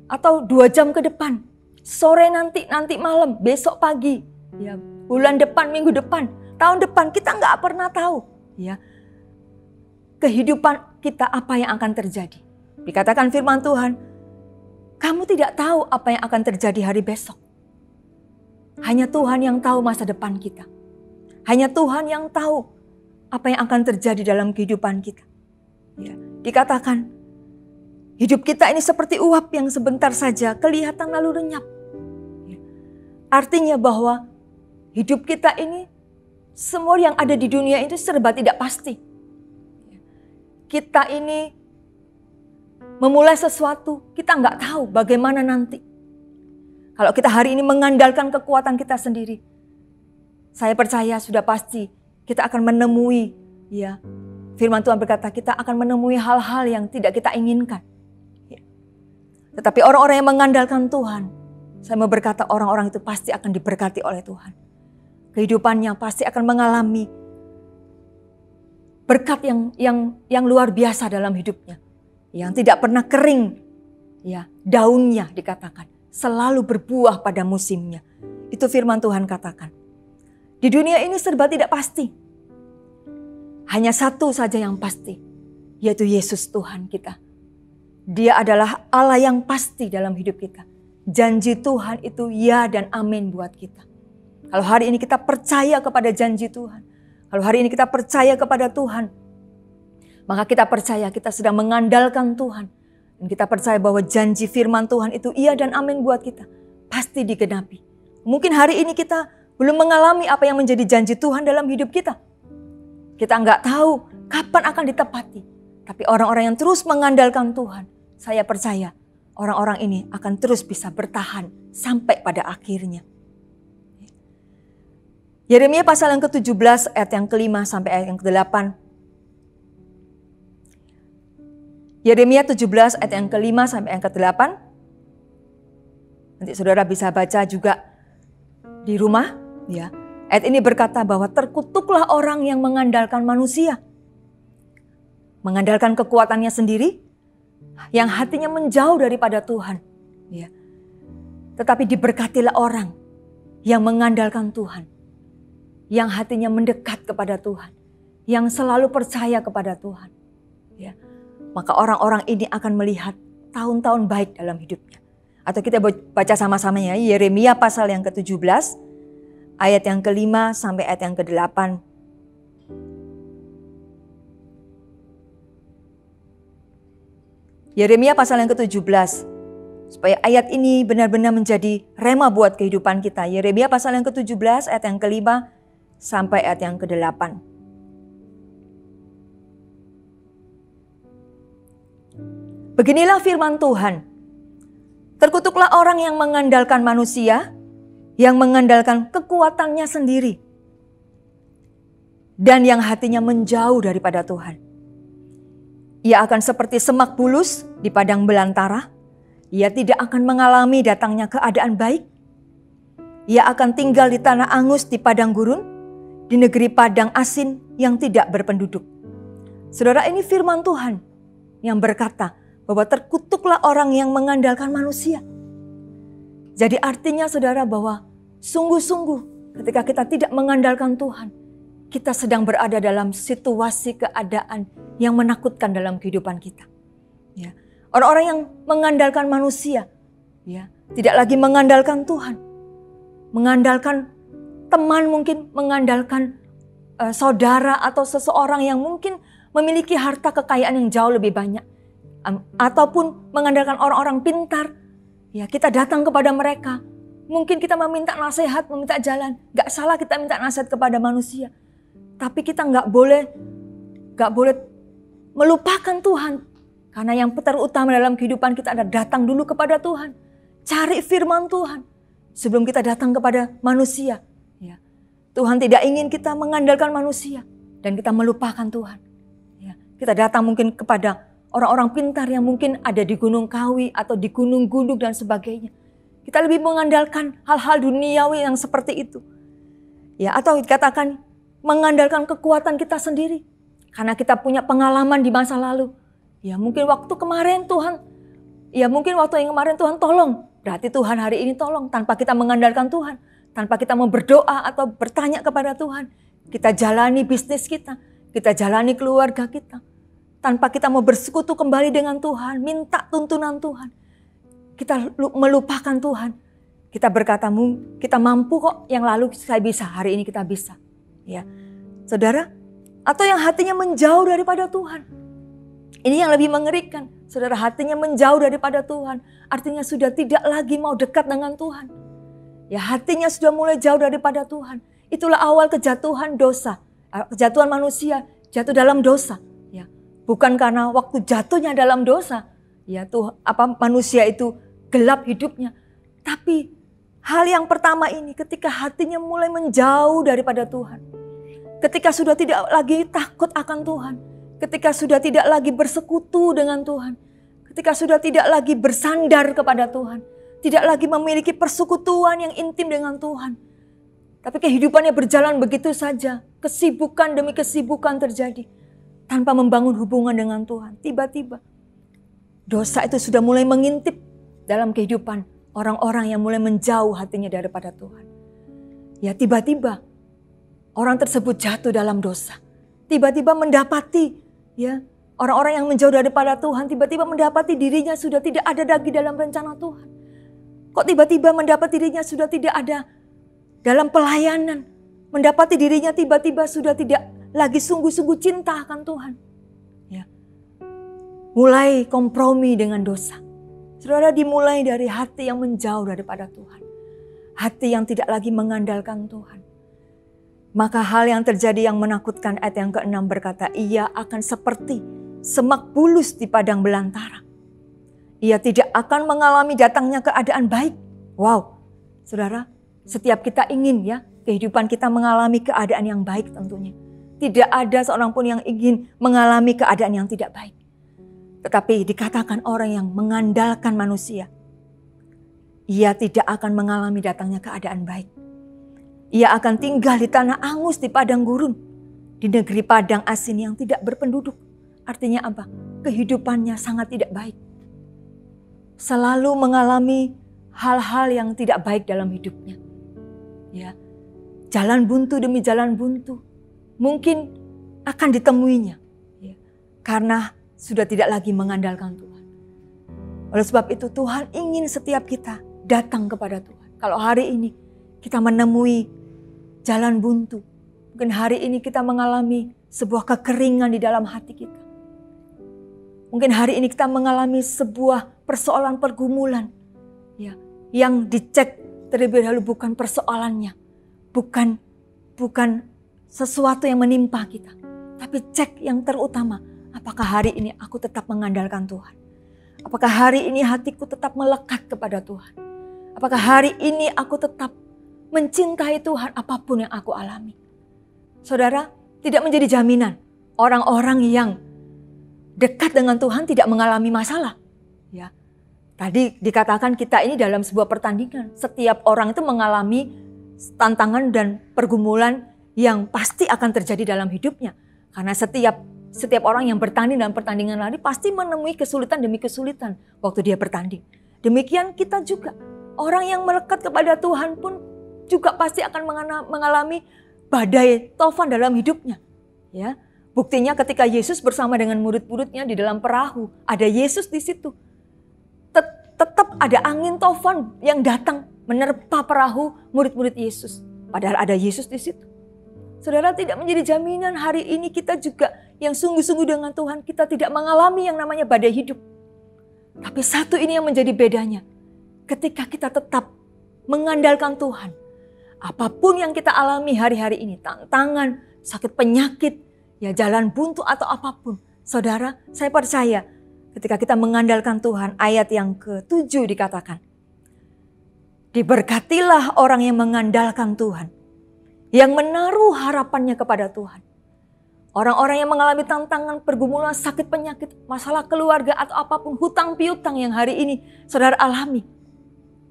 atau 2 jam ke depan, sore nanti malam, besok pagi, ya, bulan depan, minggu depan, tahun depan, kita nggak pernah tahu, ya, kehidupan kita apa yang akan terjadi. Dikatakan firman Tuhan, kamu tidak tahu apa yang akan terjadi hari besok. Hanya Tuhan yang tahu masa depan kita. Hanya Tuhan yang tahu apa yang akan terjadi dalam kehidupan kita. Ya, dikatakan hidup kita ini seperti uap yang sebentar saja kelihatan lalu lenyap. Ya, artinya bahwa hidup kita ini, semua yang ada di dunia itu serba tidak pasti. Ya, kita ini memulai sesuatu, kita nggak tahu bagaimana nanti. Kalau kita hari ini mengandalkan kekuatan kita sendiri, saya percaya sudah pasti kita akan menemui, ya, firman Tuhan berkata kita akan menemui hal-hal yang tidak kita inginkan. Ya. Tetapi orang-orang yang mengandalkan Tuhan, saya mau berkata orang-orang itu pasti akan diberkati oleh Tuhan. Kehidupannya pasti akan mengalami berkat yang luar biasa dalam hidupnya, yang tidak pernah kering, ya, daunnya dikatakan selalu berbuah pada musimnya. Itu firman Tuhan katakan. Di dunia ini serba tidak pasti. Hanya satu saja yang pasti, yaitu Yesus Tuhan kita. Dia adalah Allah yang pasti dalam hidup kita. Janji Tuhan itu ya dan amin buat kita. Kalau hari ini kita percaya kepada janji Tuhan, kalau hari ini kita percaya kepada Tuhan, maka kita percaya kita sedang mengandalkan Tuhan. Dan kita percaya bahwa janji firman Tuhan itu iya dan amin buat kita. Pasti digenapi. Mungkin hari ini kita belum mengalami apa yang menjadi janji Tuhan dalam hidup kita. Kita nggak tahu kapan akan ditepati. Tapi orang-orang yang terus mengandalkan Tuhan, saya percaya orang-orang ini akan terus bisa bertahan sampai pada akhirnya. Yeremia pasal yang ke-17 ayat yang ke-5 sampai ayat yang ke-8. Yeremia 17 ayat yang ke-5 sampai yang ke-8. Nanti saudara bisa baca juga di rumah, ya. Ayat ini berkata bahwa terkutuklah orang yang mengandalkan manusia. Mengandalkan kekuatannya sendiri, yang hatinya menjauh daripada Tuhan, ya. Tetapi diberkatilah orang yang mengandalkan Tuhan, yang hatinya mendekat kepada Tuhan, yang selalu percaya kepada Tuhan, ya. Maka orang-orang ini akan melihat tahun-tahun baik dalam hidupnya. Atau kita baca sama-sama ya, Yeremia pasal yang ke-17, ayat yang ke-5 sampai ayat yang ke-8. Yeremia pasal yang ke-17. Supaya ayat ini benar-benar menjadi rema buat kehidupan kita. Yeremia pasal yang ke-17 ayat yang ke-5 sampai ayat yang ke-8. Beginilah firman Tuhan. Terkutuklah orang yang mengandalkan manusia, yang mengandalkan kekuatannya sendiri, dan yang hatinya menjauh daripada Tuhan. Ia akan seperti semak bulus di padang belantara. Ia tidak akan mengalami datangnya keadaan baik. Ia akan tinggal di tanah angus di padang gurun, di negeri padang asin yang tidak berpenduduk. Saudara, ini firman Tuhan yang berkata bahwa terkutuklah orang yang mengandalkan manusia. Jadi artinya saudara bahwa sungguh-sungguh ketika kita tidak mengandalkan Tuhan, kita sedang berada dalam situasi keadaan yang menakutkan dalam kehidupan kita. Ya. Orang-orang yang mengandalkan manusia, ya, tidak lagi mengandalkan Tuhan. Mengandalkan teman, mungkin mengandalkan saudara atau seseorang yang mungkin memiliki harta kekayaan yang jauh lebih banyak, ataupun mengandalkan orang-orang pintar, ya kita datang kepada mereka. Mungkin kita meminta nasihat, meminta jalan. Gak salah kita minta nasihat kepada manusia. Tapi kita gak boleh melupakan Tuhan. Karena yang terutama dalam kehidupan kita adalah datang dulu kepada Tuhan. Cari firman Tuhan sebelum kita datang kepada manusia. Ya. Tuhan tidak ingin kita mengandalkan manusia dan kita melupakan Tuhan. Ya. Kita datang mungkin kepada orang-orang pintar yang mungkin ada di Gunung Kawi atau di Gunung Gunduk dan sebagainya. Kita lebih mengandalkan hal-hal duniawi yang seperti itu. Ya, atau dikatakan mengandalkan kekuatan kita sendiri. Karena kita punya pengalaman di masa lalu. Ya mungkin waktu kemarin Tuhan tolong. Berarti Tuhan hari ini tolong tanpa kita mengandalkan Tuhan. Tanpa kita mau berdoa atau bertanya kepada Tuhan. Kita jalani bisnis kita. Kita jalani keluarga kita. Tanpa kita mau bersekutu kembali dengan Tuhan. Minta tuntunan Tuhan. Kita melupakan Tuhan. Kita berkata kita mampu kok, yang lalu saya bisa, hari ini kita bisa. Ya, saudara, atau yang hatinya menjauh daripada Tuhan. Ini yang lebih mengerikan. Saudara, hatinya menjauh daripada Tuhan. Artinya sudah tidak lagi mau dekat dengan Tuhan. Ya, hatinya sudah mulai jauh daripada Tuhan. Itulah awal kejatuhan dosa. Kejatuhan manusia jatuh dalam dosa. Ya, bukan karena waktu jatuhnya dalam dosa. Ya, manusia itu gelap hidupnya. Tapi hal yang pertama ini ketika hatinya mulai menjauh daripada Tuhan. Ketika sudah tidak lagi takut akan Tuhan. Ketika sudah tidak lagi bersekutu dengan Tuhan. Ketika sudah tidak lagi bersandar kepada Tuhan. Tidak lagi memiliki persekutuan yang intim dengan Tuhan. Tapi kehidupannya berjalan begitu saja. Kesibukan demi kesibukan terjadi. Tanpa membangun hubungan dengan Tuhan. Tiba-tiba dosa itu sudah mulai mengintip dalam kehidupan orang-orang yang mulai menjauh hatinya daripada Tuhan. Ya tiba-tiba orang tersebut jatuh dalam dosa. Tiba-tiba mendapati orang-orang yang menjauh daripada Tuhan tiba-tiba mendapati dirinya sudah tidak ada lagi dalam rencana Tuhan. Kok tiba-tiba mendapat dirinya sudah tidak ada dalam pelayanan. Mendapati dirinya tiba-tiba sudah tidak lagi sungguh-sungguh cinta akan Tuhan. Ya. Mulai kompromi dengan dosa. Saudara, dimulai dari hati yang menjauh daripada Tuhan. Hati yang tidak lagi mengandalkan Tuhan. Maka hal yang terjadi yang menakutkan, ayat yang ke-6 berkata, ia akan seperti semak bulus di padang belantara. Ia tidak akan mengalami datangnya keadaan baik. Wow, saudara, setiap kita ingin kehidupan kita mengalami keadaan yang baik tentunya. Tidak ada seorang pun yang ingin mengalami keadaan yang tidak baik. Tetapi dikatakan orang yang mengandalkan manusia, ia tidak akan mengalami datangnya keadaan baik. Ia akan tinggal di tanah angus di padang gurun, di negeri padang asin yang tidak berpenduduk. Artinya apa? Kehidupannya sangat tidak baik. Selalu mengalami hal-hal yang tidak baik dalam hidupnya. Ya, jalan buntu demi jalan buntu mungkin akan ditemuinya, karena sudah tidak lagi mengandalkan Tuhan. Oleh sebab itu Tuhan ingin setiap kita datang kepada Tuhan. Kalau hari ini kita menemui jalan buntu, mungkin hari ini kita mengalami sebuah kekeringan di dalam hati kita. Mungkin hari ini kita mengalami sebuah persoalan pergumulan, yang dicek terlebih dahulu bukan persoalannya, bukan sesuatu yang menimpa kita, tapi cek yang terutama. Apakah hari ini aku tetap mengandalkan Tuhan? Apakah hari ini hatiku tetap melekat kepada Tuhan? Apakah hari ini aku tetap mencintai Tuhan apapun yang aku alami? Saudara, tidak menjadi jaminan orang-orang yang dekat dengan Tuhan tidak mengalami masalah. Ya, tadi dikatakan kita ini dalam sebuah pertandingan. Setiap orang itu mengalami tantangan dan pergumulan yang pasti akan terjadi dalam hidupnya. Karena setiap orang yang bertanding dalam pertandingan lari pasti menemui kesulitan demi kesulitan waktu dia bertanding. Demikian kita juga. Orang yang melekat kepada Tuhan pun juga pasti akan mengalami badai tofan dalam hidupnya. Ya, buktinya ketika Yesus bersama dengan murid-muridnya di dalam perahu, ada Yesus di situ. Tetap ada angin tofan yang datang menerpa perahu murid-murid Yesus. Padahal ada Yesus di situ. Saudara, tidak menjadi jaminan hari ini kita juga yang sungguh-sungguh dengan Tuhan, kita tidak mengalami yang namanya badai hidup. Tapi satu ini yang menjadi bedanya. Ketika kita tetap mengandalkan Tuhan, apapun yang kita alami hari-hari ini, tantangan, sakit penyakit, ya jalan buntu atau apapun. Saudara, saya percaya ketika kita mengandalkan Tuhan, ayat yang ke-7 dikatakan, diberkatilah orang yang mengandalkan Tuhan, yang menaruh harapannya kepada Tuhan. Orang-orang yang mengalami tantangan, pergumulan, sakit penyakit, masalah keluarga atau apapun, hutang piutang yang hari ini saudara alami.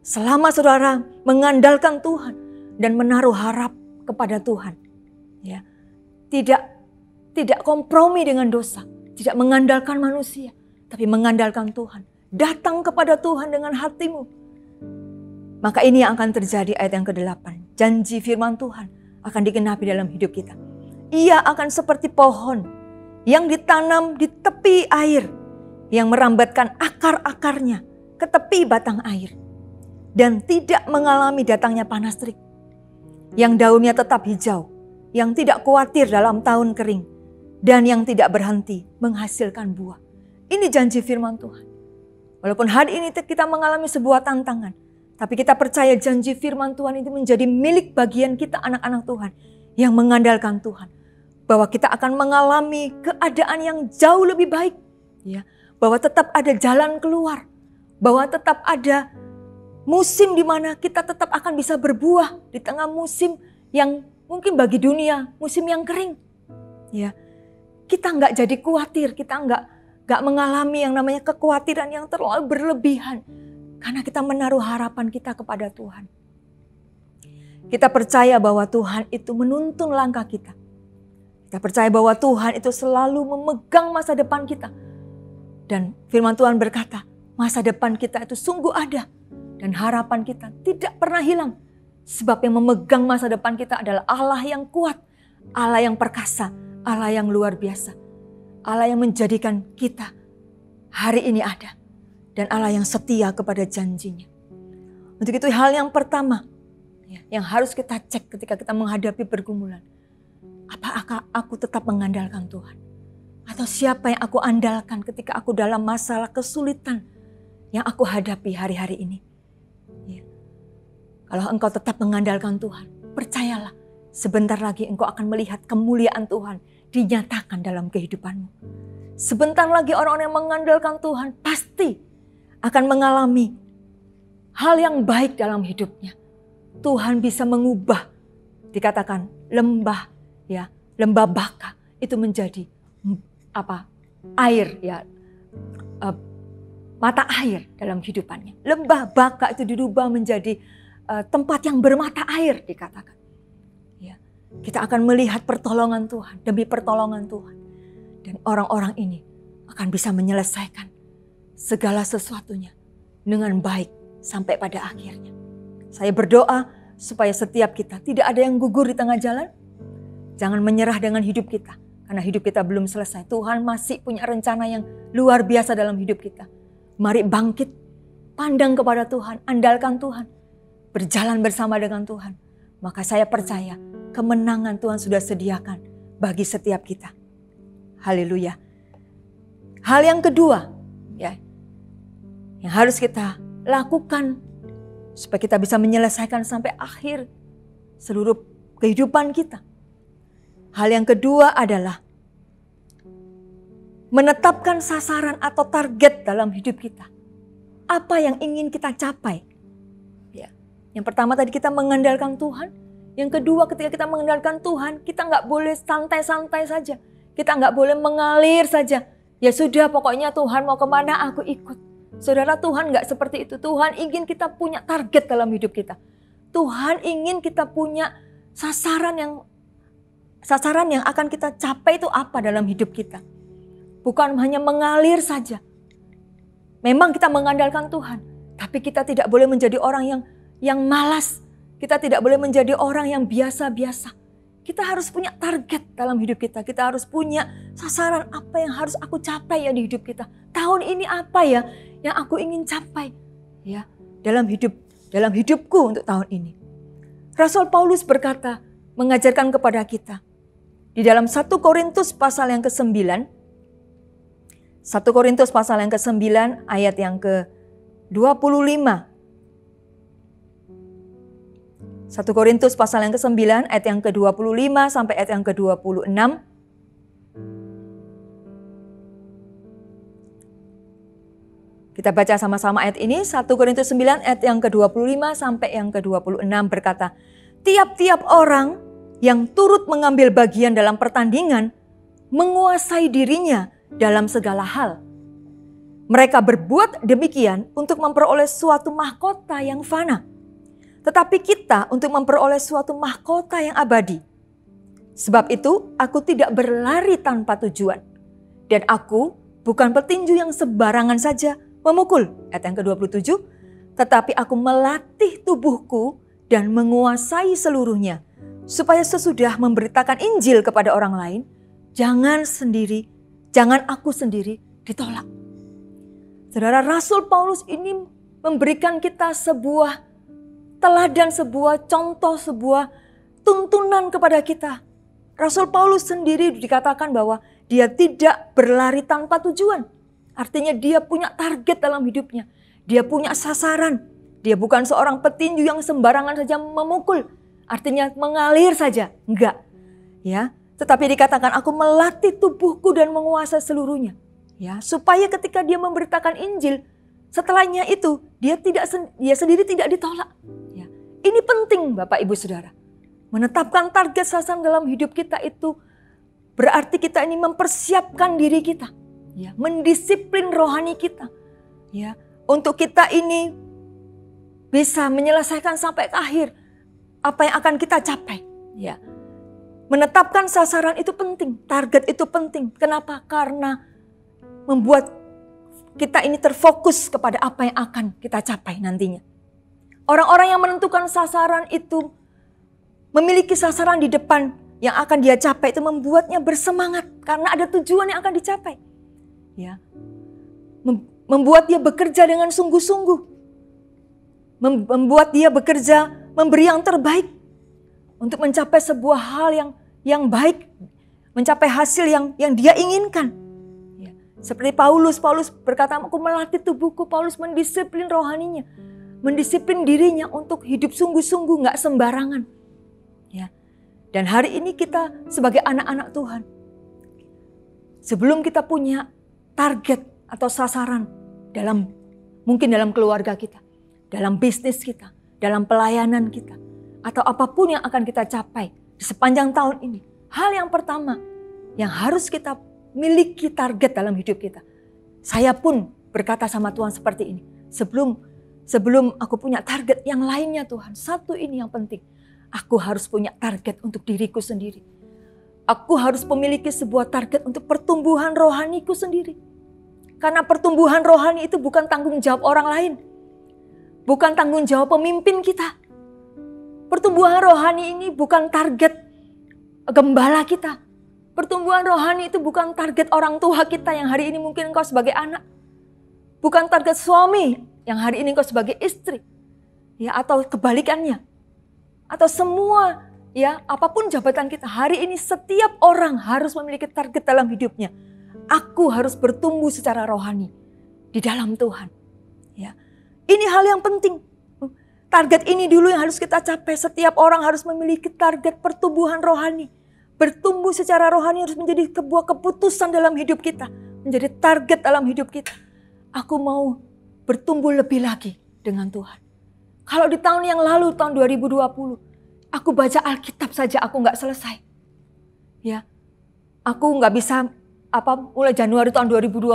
Selama saudara mengandalkan Tuhan dan menaruh harap kepada Tuhan, ya, tidak kompromi dengan dosa, tidak mengandalkan manusia, tapi mengandalkan Tuhan. Datang kepada Tuhan dengan hatimu. Maka ini yang akan terjadi, ayat yang ke-8. Janji firman Tuhan akan digenapi dalam hidup kita. Ia akan seperti pohon yang ditanam di tepi air, yang merambatkan akar-akarnya ke tepi batang air, dan tidak mengalami datangnya panas terik, yang daunnya tetap hijau, yang tidak khawatir dalam tahun kering, dan yang tidak berhenti menghasilkan buah. Ini janji firman Tuhan. Walaupun hari ini kita mengalami sebuah tantangan, tapi kita percaya janji firman Tuhan itu menjadi milik bagian kita, anak-anak Tuhan yang mengandalkan Tuhan. Bahwa kita akan mengalami keadaan yang jauh lebih baik. Ya, bahwa tetap ada jalan keluar. Bahwa tetap ada musim di mana kita tetap akan bisa berbuah di tengah musim yang mungkin bagi dunia musim yang kering. Ya, kita nggak jadi khawatir, kita nggak mengalami yang namanya kekhawatiran yang terlalu berlebihan. Karena kita menaruh harapan kita kepada Tuhan. Kita percaya bahwa Tuhan itu menuntun langkah kita. Kita percaya bahwa Tuhan itu selalu memegang masa depan kita. Dan firman Tuhan berkata, masa depan kita itu sungguh ada. Dan harapan kita tidak pernah hilang. Sebab yang memegang masa depan kita adalah Allah yang kuat. Allah yang perkasa. Allah yang luar biasa. Allah yang menjadikan kita hari ini ada. Dan Allah yang setia kepada janjinya. Untuk itu hal yang pertama yang harus kita cek ketika kita menghadapi pergumulan. Apakah aku tetap mengandalkan Tuhan? Atau siapa yang aku andalkan ketika aku dalam masalah kesulitan yang aku hadapi hari-hari ini? Ya. Kalau engkau tetap mengandalkan Tuhan, percayalah sebentar lagi engkau akan melihat kemuliaan Tuhan dinyatakan dalam kehidupanmu. Sebentar lagi orang-orang yang mengandalkan Tuhan pasti akan mengalami hal yang baik dalam hidupnya. Tuhan bisa mengubah, dikatakan lembah baka itu menjadi air, mata air dalam kehidupannya. Lembah baka itu dirubah menjadi tempat yang bermata air, dikatakan. Ya, kita akan melihat pertolongan Tuhan demi pertolongan Tuhan, dan orang-orang ini akan bisa menyelesaikan segala sesuatunya dengan baik sampai pada akhirnya. Saya berdoa supaya setiap kita tidak ada yang gugur di tengah jalan. Jangan menyerah dengan hidup kita. Karena hidup kita belum selesai. Tuhan masih punya rencana yang luar biasa dalam hidup kita. Mari bangkit. Pandang kepada Tuhan. Andalkan Tuhan. Berjalan bersama dengan Tuhan. Maka saya percaya kemenangan Tuhan sudah sediakan bagi setiap kita. Haleluya. Hal yang kedua, ya, yang harus kita lakukan supaya kita bisa menyelesaikan sampai akhir seluruh kehidupan kita. Hal yang kedua adalah menetapkan sasaran atau target dalam hidup kita. Apa yang ingin kita capai? Ya. Yang pertama tadi kita mengandalkan Tuhan. Yang kedua ketika kita mengandalkan Tuhan, kita nggak boleh santai-santai saja. Kita nggak boleh mengalir saja. Ya sudah, pokoknya Tuhan mau kemana aku ikut. Saudara, Tuhan nggak seperti itu. Tuhan ingin kita punya target dalam hidup kita. Tuhan ingin kita punya sasaran yang akan kita capai itu apa dalam hidup kita. Bukan hanya mengalir saja. Memang kita mengandalkan Tuhan, tapi kita tidak boleh menjadi orang yang malas. Kita tidak boleh menjadi orang yang biasa-biasa. Kita harus punya target dalam hidup kita. Kita harus punya sasaran apa yang harus aku capai ya di hidup kita. Tahun ini apa ya yang aku ingin capai ya dalam hidupku untuk tahun ini. Rasul Paulus berkata, mengajarkan kepada kita di Di dalam 1 Korintus pasal yang ke-9, 1 Korintus pasal yang ke-9 ayat yang ke-25. 1 Korintus pasal yang ke-9 ayat yang ke-25 sampai ayat yang ke-26. Kita baca sama-sama ayat ini. 1 Korintus 9 ayat yang ke-25 sampai yang ke-26 berkata, tiap-tiap orang yang turut mengambil bagian dalam pertandingan menguasai dirinya dalam segala hal. Mereka berbuat demikian untuk memperoleh suatu mahkota yang fana. Tetapi kita untuk memperoleh suatu mahkota yang abadi. Sebab itu aku tidak berlari tanpa tujuan. Dan aku bukan petinju yang sembarangan saja memukul. Ayat yang ke-27. Tetapi aku melatih tubuhku dan menguasai seluruhnya. Supaya sesudah memberitakan Injil kepada orang lain, jangan aku sendiri ditolak. Saudara, Rasul Paulus ini memberikan kita sebuah teladan, sebuah contoh, sebuah tuntunan kepada kita. Rasul Paulus sendiri dikatakan bahwa dia tidak berlari tanpa tujuan. Artinya dia punya target dalam hidupnya. Dia punya sasaran. Dia bukan seorang petinju yang sembarangan saja memukul. Artinya mengalir saja. Enggak. Ya, tetapi dikatakan aku melatih tubuhku dan menguasai seluruhnya. Ya, supaya ketika dia memberitakan Injil, setelahnya itu dia sendiri tidak ditolak. Ya. Ini penting Bapak Ibu Saudara. Menetapkan target sasaran dalam hidup kita itu berarti kita ini mempersiapkan diri kita. Ya, mendisiplin rohani kita. Ya, untuk kita ini bisa menyelesaikan sampai ke akhir apa yang akan kita capai. Ya. Menetapkan sasaran itu penting, target itu penting. Kenapa? Karena membuat kita ini terfokus kepada apa yang akan kita capai nantinya. Orang-orang yang menentukan sasaran itu memiliki sasaran di depan yang akan dia capai itu membuatnya bersemangat karena ada tujuan yang akan dicapai. Ya. Membuat dia bekerja dengan sungguh-sungguh. Membuat dia bekerja memberi yang terbaik untuk mencapai sebuah hal yang baik, mencapai hasil yang dia inginkan. Ya. Seperti Paulus berkata, aku melatih tubuhku. Paulus mendisiplin rohaninya, mendisiplin dirinya untuk hidup sungguh-sungguh, nggak sembarangan. Ya. Dan hari ini kita sebagai anak-anak Tuhan, sebelum kita punya target atau sasaran mungkin dalam keluarga kita, dalam bisnis kita, dalam pelayanan kita, atau apapun yang akan kita capai di sepanjang tahun ini. Hal yang pertama yang harus kita miliki target dalam hidup kita. Saya pun berkata sama Tuhan seperti ini. Sebelum aku punya target yang lainnya Tuhan, satu ini yang penting. Aku harus punya target untuk diriku sendiri. Aku harus memiliki sebuah target untuk pertumbuhan rohaniku sendiri. Karena pertumbuhan rohani itu bukan tanggung jawab orang lain. Bukan tanggung jawab pemimpin kita. Pertumbuhan rohani ini bukan target gembala kita. Pertumbuhan rohani itu bukan target orang tua kita yang hari ini mungkin engkau sebagai anak. Bukan target suami yang hari ini engkau sebagai istri. Ya, atau kebalikannya. Atau semua, ya, apapun jabatan kita. Hari ini setiap orang harus memiliki target dalam hidupnya. Aku harus bertumbuh secara rohani di dalam Tuhan. Ya. Ini hal yang penting. Target ini dulu yang harus kita capai. Setiap orang harus memiliki target pertumbuhan rohani. Bertumbuh secara rohani harus menjadi sebuah keputusan dalam hidup kita. Menjadi target dalam hidup kita. Aku mau bertumbuh lebih lagi dengan Tuhan. Kalau di tahun yang lalu, tahun 2020, aku baca Alkitab saja aku nggak selesai. Ya, aku nggak bisa mulai Januari tahun 2020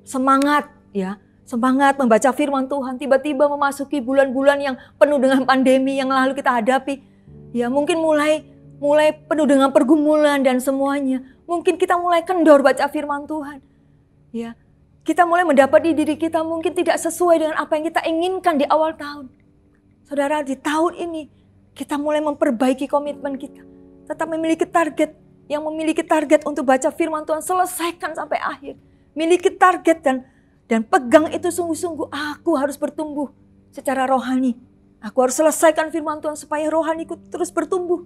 semangat, ya. Semangat membaca firman Tuhan, tiba-tiba memasuki bulan-bulan yang penuh dengan pandemi yang lalu kita hadapi. Ya, mungkin mulai penuh dengan pergumulan dan semuanya. Mungkin kita mulai kendor baca firman Tuhan. Ya, kita mulai mendapati diri kita mungkin tidak sesuai dengan apa yang kita inginkan di awal tahun. Saudara, di tahun ini kita mulai memperbaiki komitmen kita. Tetap memiliki target, yang memiliki target untuk baca firman Tuhan, selesaikan sampai akhir. Miliki target dan pegang itu sungguh-sungguh. Aku harus bertumbuh secara rohani. Aku harus selesaikan firman Tuhan supaya rohaniku terus bertumbuh.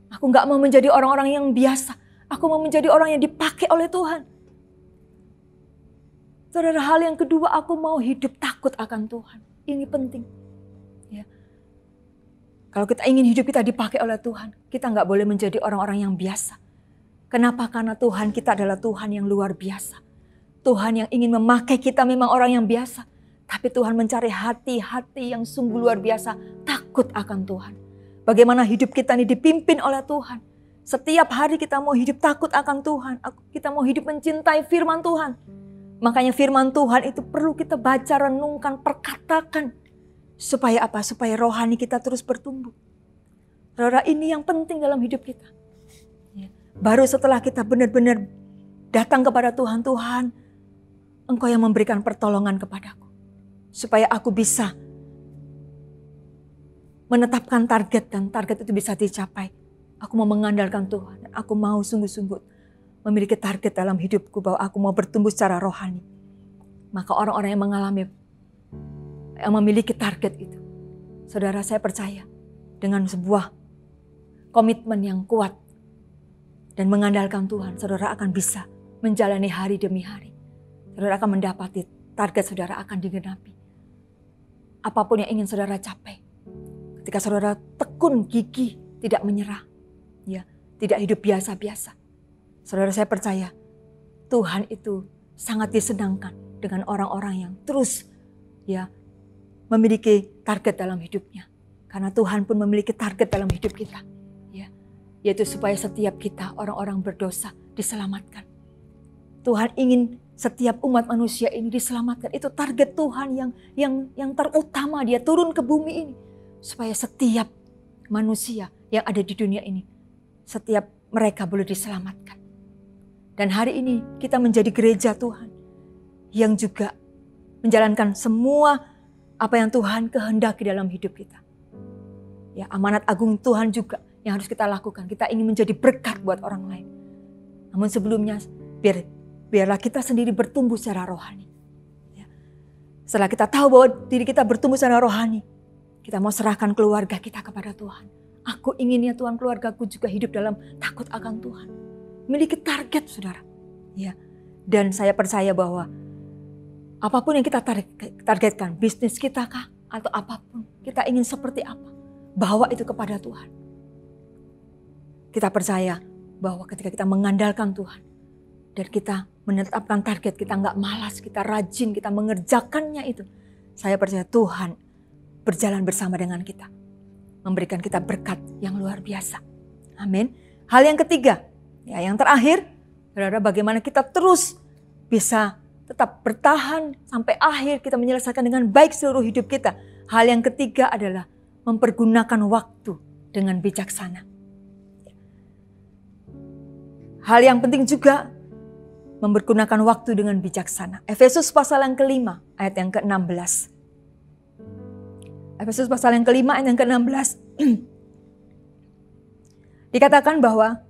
Aku gak mau menjadi orang-orang yang biasa. Aku mau menjadi orang yang dipakai oleh Tuhan. Saudara, hal yang kedua, aku mau hidup takut akan Tuhan. Ini penting. Ya. Kalau kita ingin hidup kita dipakai oleh Tuhan, kita nggak boleh menjadi orang-orang yang biasa. Kenapa? Karena Tuhan kita adalah Tuhan yang luar biasa. Tuhan yang ingin memakai kita memang orang yang biasa. Tapi Tuhan mencari hati-hati yang sungguh luar biasa, takut akan Tuhan. Bagaimana hidup kita ini dipimpin oleh Tuhan. Setiap hari kita mau hidup takut akan Tuhan. Kita mau hidup mencintai firman Tuhan. Makanya firman Tuhan itu perlu kita baca, renungkan, perkatakan. Supaya apa? Supaya rohani kita terus bertumbuh. Saudara, ini yang penting dalam hidup kita. Baru setelah kita benar-benar datang kepada Tuhan, Tuhan, Engkau yang memberikan pertolongan kepadaku. Supaya aku bisa menetapkan target dan target itu bisa dicapai. Aku mau mengandalkan Tuhan dan aku mau sungguh-sungguh memiliki target dalam hidupku bahwa aku mau bertumbuh secara rohani. Maka orang-orang yang mengalami, yang memiliki target itu, saudara, saya percaya dengan sebuah komitmen yang kuat dan mengandalkan Tuhan, saudara akan bisa menjalani hari demi hari. Saudara akan mendapati target saudara akan digenapi. Apapun yang ingin saudara capai, ketika saudara tekun gigih, tidak menyerah, ya, tidak hidup biasa-biasa. Saudara, saya percaya Tuhan itu sangat disenangkan dengan orang-orang yang terus ya memiliki target dalam hidupnya. Karena Tuhan pun memiliki target dalam hidup kita, ya, yaitu supaya setiap kita orang-orang berdosa diselamatkan. Tuhan ingin setiap umat manusia ini diselamatkan. Itu target Tuhan yang terutama, Dia turun ke bumi ini supaya setiap manusia yang ada di dunia ini, setiap mereka boleh diselamatkan. Dan hari ini kita menjadi gereja Tuhan yang juga menjalankan semua apa yang Tuhan kehendaki dalam hidup kita. Ya, amanat agung Tuhan juga yang harus kita lakukan. Kita ingin menjadi berkat buat orang lain. Namun sebelumnya biarlah kita sendiri bertumbuh secara rohani. Ya. Setelah kita tahu bahwa diri kita bertumbuh secara rohani, kita mau serahkan keluarga kita kepada Tuhan. Aku ingin ya Tuhan, keluargaku juga hidup dalam takut akan Tuhan. Memiliki target, saudara. Ya. Dan saya percaya bahwa apapun yang kita targetkan, bisnis kita kah atau apapun, kita ingin seperti apa, bawa itu kepada Tuhan. Kita percaya bahwa ketika kita mengandalkan Tuhan dan kita menetapkan target, kita nggak malas, kita rajin, kita mengerjakannya itu, saya percaya Tuhan berjalan bersama dengan kita, memberikan kita berkat yang luar biasa. Amin. Hal yang ketiga, ya, yang terakhir, saudara, bagaimana kita terus bisa tetap bertahan sampai akhir, kita menyelesaikan dengan baik seluruh hidup kita. Hal yang ketiga adalah mempergunakan waktu dengan bijaksana. Hal yang penting juga mempergunakan waktu dengan bijaksana. Efesus pasal yang kelima, ayat yang ke-16. Efesus pasal yang kelima, ayat yang ke-16. Dikatakan bahwa,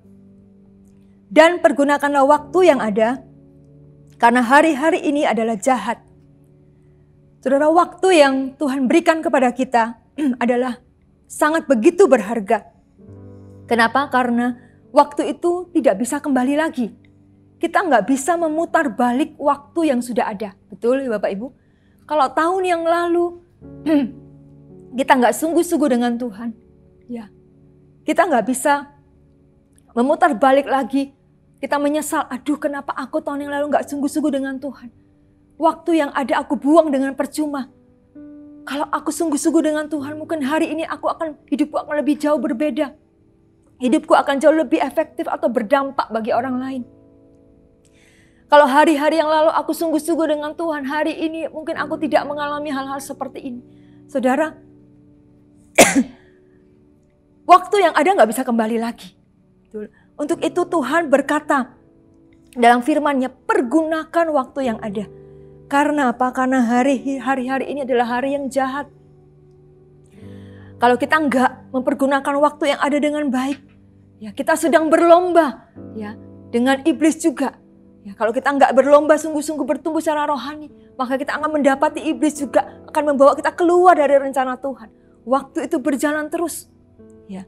dan pergunakanlah waktu yang ada, karena hari-hari ini adalah jahat. Saudara, waktu yang Tuhan berikan kepada kita adalah sangat begitu berharga. Kenapa? Karena waktu itu tidak bisa kembali lagi. Kita nggak bisa memutar balik waktu yang sudah ada. Betul ya Bapak Ibu? Kalau tahun yang lalu kita nggak sungguh-sungguh dengan Tuhan, ya, kita nggak bisa memutar balik lagi. Kita menyesal, aduh kenapa aku tahun yang lalu gak sungguh-sungguh dengan Tuhan. Waktu yang ada aku buang dengan percuma. Kalau aku sungguh-sungguh dengan Tuhan, mungkin hari ini hidupku akan lebih jauh berbeda. Hidupku akan jauh lebih efektif atau berdampak bagi orang lain. Kalau hari-hari yang lalu aku sungguh-sungguh dengan Tuhan, hari ini mungkin aku tidak mengalami hal-hal seperti ini. Saudara, waktu yang ada gak bisa kembali lagi. Untuk itu Tuhan berkata dalam firman-Nya, pergunakan waktu yang ada. Karena apa? Karena hari-hari ini adalah hari yang jahat. Kalau kita enggak mempergunakan waktu yang ada dengan baik, ya kita sedang berlomba, ya, dengan iblis juga. Ya, kalau kita enggak berlomba sungguh-sungguh bertumbuh secara rohani, maka kita akan mendapati iblis juga akan membawa kita keluar dari rencana Tuhan. Waktu itu berjalan terus, ya.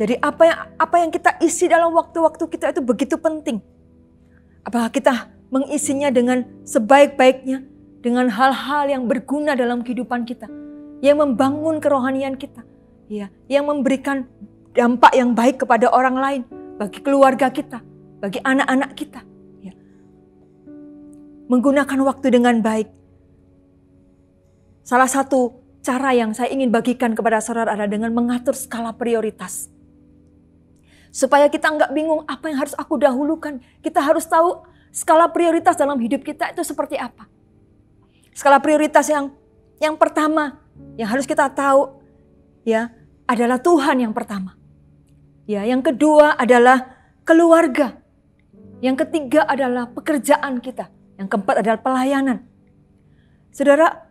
Jadi apa yang kita isi dalam waktu-waktu kita itu begitu penting. Apakah kita mengisinya dengan sebaik-baiknya, dengan hal-hal yang berguna dalam kehidupan kita, yang membangun kerohanian kita, ya, yang memberikan dampak yang baik kepada orang lain, bagi keluarga kita, bagi anak-anak kita. Ya. Menggunakan waktu dengan baik. Salah satu cara yang saya ingin bagikan kepada saudara adalah dengan mengatur skala prioritas. Supaya kita nggak bingung apa yang harus aku dahulukan. Kita harus tahu skala prioritas dalam hidup kita itu seperti apa. Skala prioritas yang pertama yang harus kita tahu ya adalah Tuhan yang pertama. Ya, yang kedua adalah keluarga. Yang ketiga adalah pekerjaan kita. Yang keempat adalah pelayanan. Saudara,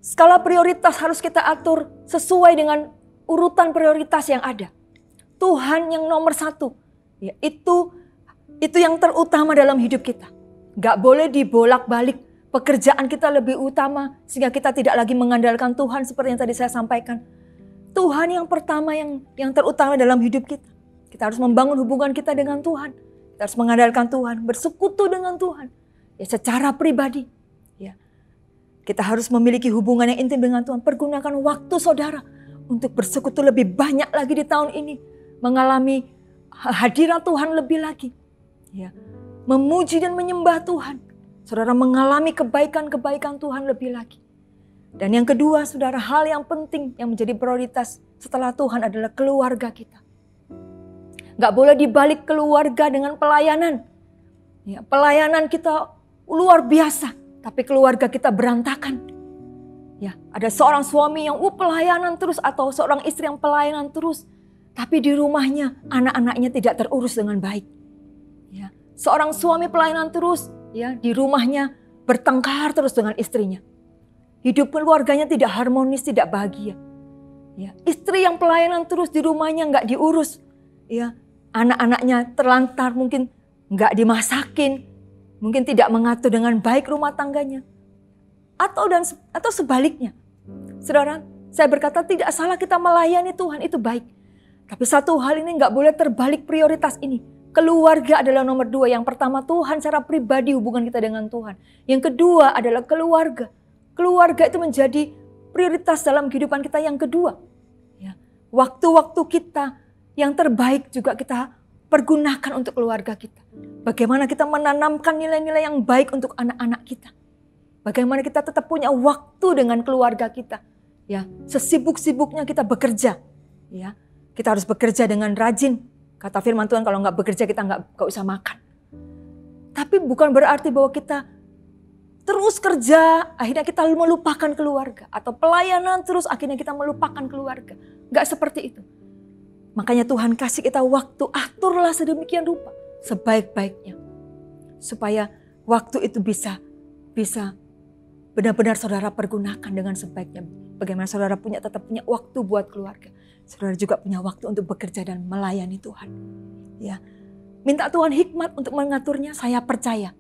skala prioritas harus kita atur sesuai dengan urutan prioritas yang ada. Tuhan yang nomor satu. Ya, itu yang terutama dalam hidup kita. Gak boleh dibolak-balik. Pekerjaan kita lebih utama sehingga kita tidak lagi mengandalkan Tuhan seperti yang tadi saya sampaikan. Tuhan yang pertama yang terutama dalam hidup kita. Kita harus membangun hubungan kita dengan Tuhan. Kita harus mengandalkan Tuhan, bersekutu dengan Tuhan. Ya, secara pribadi. Ya. Kita harus memiliki hubungan yang intim dengan Tuhan. Pergunakan waktu saudara untuk bersekutu lebih banyak lagi di tahun ini. Mengalami hadirat Tuhan lebih lagi. Ya. Memuji dan menyembah Tuhan. Saudara mengalami kebaikan-kebaikan Tuhan lebih lagi. Dan yang kedua, saudara, hal yang penting yang menjadi prioritas setelah Tuhan adalah keluarga kita. Gak boleh dibalik keluarga dengan pelayanan. Ya, pelayanan kita luar biasa, tapi keluarga kita berantakan. Ya, ada seorang suami yang pelayanan terus atau seorang istri yang pelayanan terus, tapi di rumahnya anak-anaknya tidak terurus dengan baik. Ya, seorang suami pelayanan terus, ya, di rumahnya bertengkar terus dengan istrinya. Hidup keluarganya tidak harmonis, tidak bahagia. Ya, istri yang pelayanan terus di rumahnya nggak diurus. Ya, anak-anaknya terlantar, mungkin nggak dimasakin, mungkin tidak mengatur dengan baik rumah tangganya. Atau sebaliknya. Saudara, saya berkata tidak salah kita melayani Tuhan, itu baik. Tapi satu hal ini nggak boleh terbalik prioritas ini. Keluarga adalah nomor 2. Yang pertama Tuhan secara pribadi hubungan kita dengan Tuhan. Yang kedua adalah keluarga. Keluarga itu menjadi prioritas dalam kehidupan kita yang kedua. Ya. Waktu-waktu kita yang terbaik juga kita pergunakan untuk keluarga kita. Bagaimana kita menanamkan nilai-nilai yang baik untuk anak-anak kita. Bagaimana kita tetap punya waktu dengan keluarga kita. Ya, sesibuk-sibuknya kita bekerja. Ya, kita harus bekerja dengan rajin. Kata firman Tuhan, kalau nggak bekerja kita nggak usah makan. Tapi bukan berarti bahwa kita terus kerja, akhirnya kita melupakan keluarga. Atau pelayanan terus, akhirnya kita melupakan keluarga. Nggak seperti itu. Makanya Tuhan kasih kita waktu, aturlah sedemikian rupa, sebaik-baiknya. Supaya waktu itu bisa benar-benar saudara pergunakan dengan sebaiknya. Bagaimana saudara tetap punya waktu buat keluarga. Saudara juga punya waktu untuk bekerja dan melayani Tuhan. Ya, minta Tuhan hikmat untuk mengaturnya. Saya percaya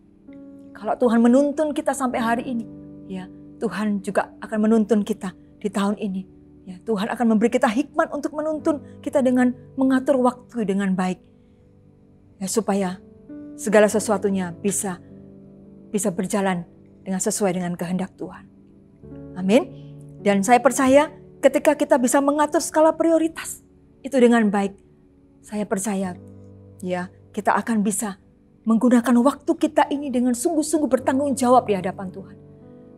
kalau Tuhan menuntun kita sampai hari ini, ya Tuhan juga akan menuntun kita di tahun ini. Ya, Tuhan akan memberi kita hikmat untuk menuntun kita dengan mengatur waktu dengan baik. Ya, supaya segala sesuatunya bisa berjalan dengan sesuai dengan kehendak Tuhan. Amin. Dan saya percaya ketika kita bisa mengatur skala prioritas itu dengan baik, saya percaya ya kita akan bisa menggunakan waktu kita ini dengan sungguh-sungguh bertanggung jawab di hadapan Tuhan.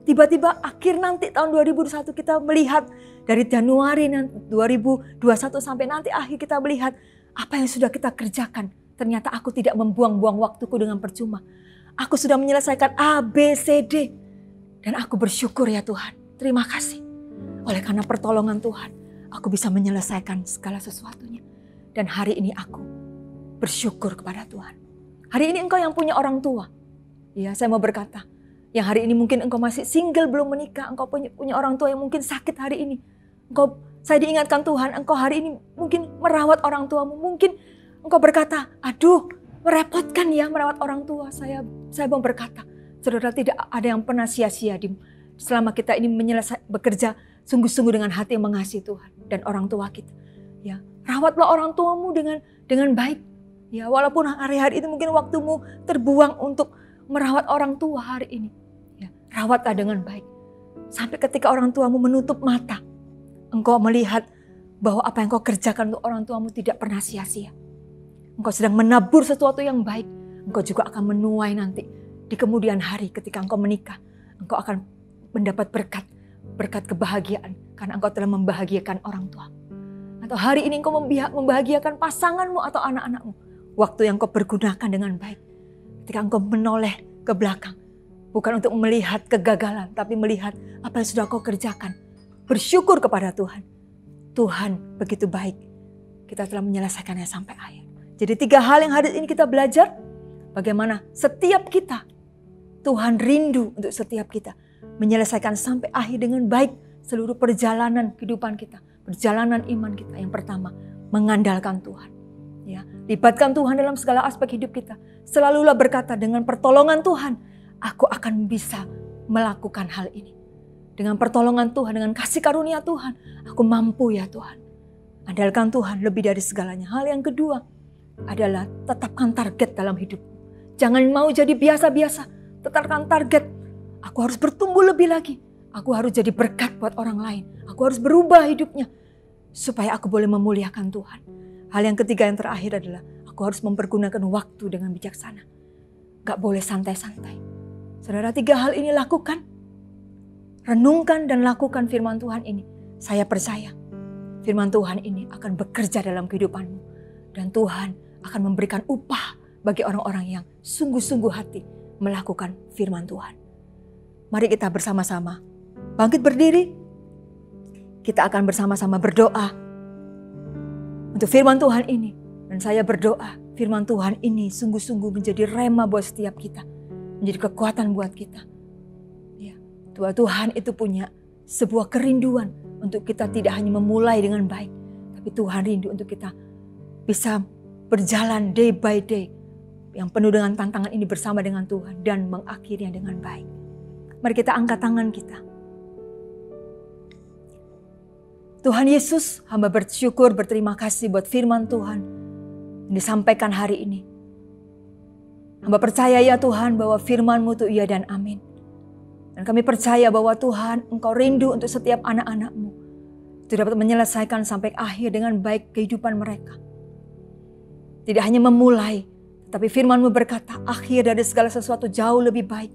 Tiba-tiba akhir nanti tahun 2021 kita melihat dari Januari 2021 sampai nanti akhir kita melihat apa yang sudah kita kerjakan. Ternyata aku tidak membuang-buang waktuku dengan percuma. Aku sudah menyelesaikan A, B, C, D. Dan aku bersyukur ya Tuhan. Terima kasih. Oleh karena pertolongan Tuhan, aku bisa menyelesaikan segala sesuatunya. Dan hari ini aku bersyukur kepada Tuhan. Hari ini engkau yang punya orang tua. Ya, saya mau berkata, yang hari ini mungkin engkau masih single belum menikah, engkau punya orang tua yang mungkin sakit hari ini. Saya diingatkan Tuhan, engkau hari ini mungkin merawat orang tuamu. Mungkin engkau berkata, aduh merepotkan ya merawat orang tua. Saya mau berkata, saudara, tidak ada yang pernah sia-sia selama kita ini bekerja sungguh-sungguh dengan hati yang mengasihi Tuhan dan orang tua kita. Ya, Rawatlah orang tuamu dengan baik. Ya, walaupun hari-hari itu mungkin waktumu terbuang untuk merawat orang tua hari ini. Ya, rawatlah dengan baik. Sampai ketika orang tuamu menutup mata, engkau melihat bahwa apa yang kau kerjakan untuk orang tuamu tidak pernah sia-sia. Engkau sedang menabur sesuatu yang baik. Engkau juga akan menuai nanti di kemudian hari ketika engkau menikah. Engkau akan mendapat berkat kebahagiaan karena engkau telah membahagiakan orang tua. Atau hari ini engkau membahagiakan pasanganmu atau anak-anakmu. Waktu yang kau pergunakan dengan baik. Ketika engkau menoleh ke belakang. Bukan untuk melihat kegagalan, tapi melihat apa yang sudah kau kerjakan. Bersyukur kepada Tuhan. Tuhan begitu baik. Kita telah menyelesaikannya sampai akhir. Jadi 3 hal yang hari ini kita belajar. Bagaimana setiap kita, Tuhan rindu untuk setiap kita. Menyelesaikan sampai akhir dengan baik seluruh perjalanan kehidupan kita. Perjalanan iman kita. Yang pertama, mengandalkan Tuhan. Ya, libatkan Tuhan dalam segala aspek hidup kita. Selalulah berkata, dengan pertolongan Tuhan, aku akan bisa melakukan hal ini. Dengan pertolongan Tuhan, dengan kasih karunia Tuhan, aku mampu ya Tuhan. Andalkan Tuhan lebih dari segalanya. Hal yang kedua adalah tetapkan target dalam hidup. Jangan mau jadi biasa-biasa. Tetapkan target. Aku harus bertumbuh lebih lagi. Aku harus jadi berkat buat orang lain. Aku harus berubah hidupnya. Supaya aku boleh memuliakan Tuhan. Hal yang ketiga yang terakhir adalah aku harus mempergunakan waktu dengan bijaksana. Gak boleh santai-santai. Saudara, 3 hal ini lakukan. Renungkan dan lakukan firman Tuhan ini. Saya percaya firman Tuhan ini akan bekerja dalam kehidupanmu. Dan Tuhan akan memberikan upah bagi orang-orang yang sungguh-sungguh hati melakukan firman Tuhan. Mari kita bersama-sama bangkit berdiri. Kita akan bersama-sama berdoa untuk firman Tuhan ini. Dan saya berdoa firman Tuhan ini sungguh-sungguh menjadi rema buat setiap kita. Menjadi kekuatan buat kita. Ya, Tuhan itu punya sebuah kerinduan untuk kita tidak hanya memulai dengan baik. Tapi Tuhan rindu untuk kita bisa berjalan day by day. Yang penuh dengan tantangan ini bersama dengan Tuhan. Dan mengakhirinya dengan baik. Mari kita angkat tangan kita. Tuhan Yesus, hamba bersyukur, berterima kasih buat firman Tuhan yang disampaikan hari ini. Hamba percaya ya Tuhan bahwa firman-Mu itu iya dan amin. Dan kami percaya bahwa Tuhan, Engkau rindu untuk setiap anak-anak-Mu. Itu dapat menyelesaikan sampai akhir dengan baik kehidupan mereka. Tidak hanya memulai, tapi firman-Mu berkata akhir dari segala sesuatu jauh lebih baik.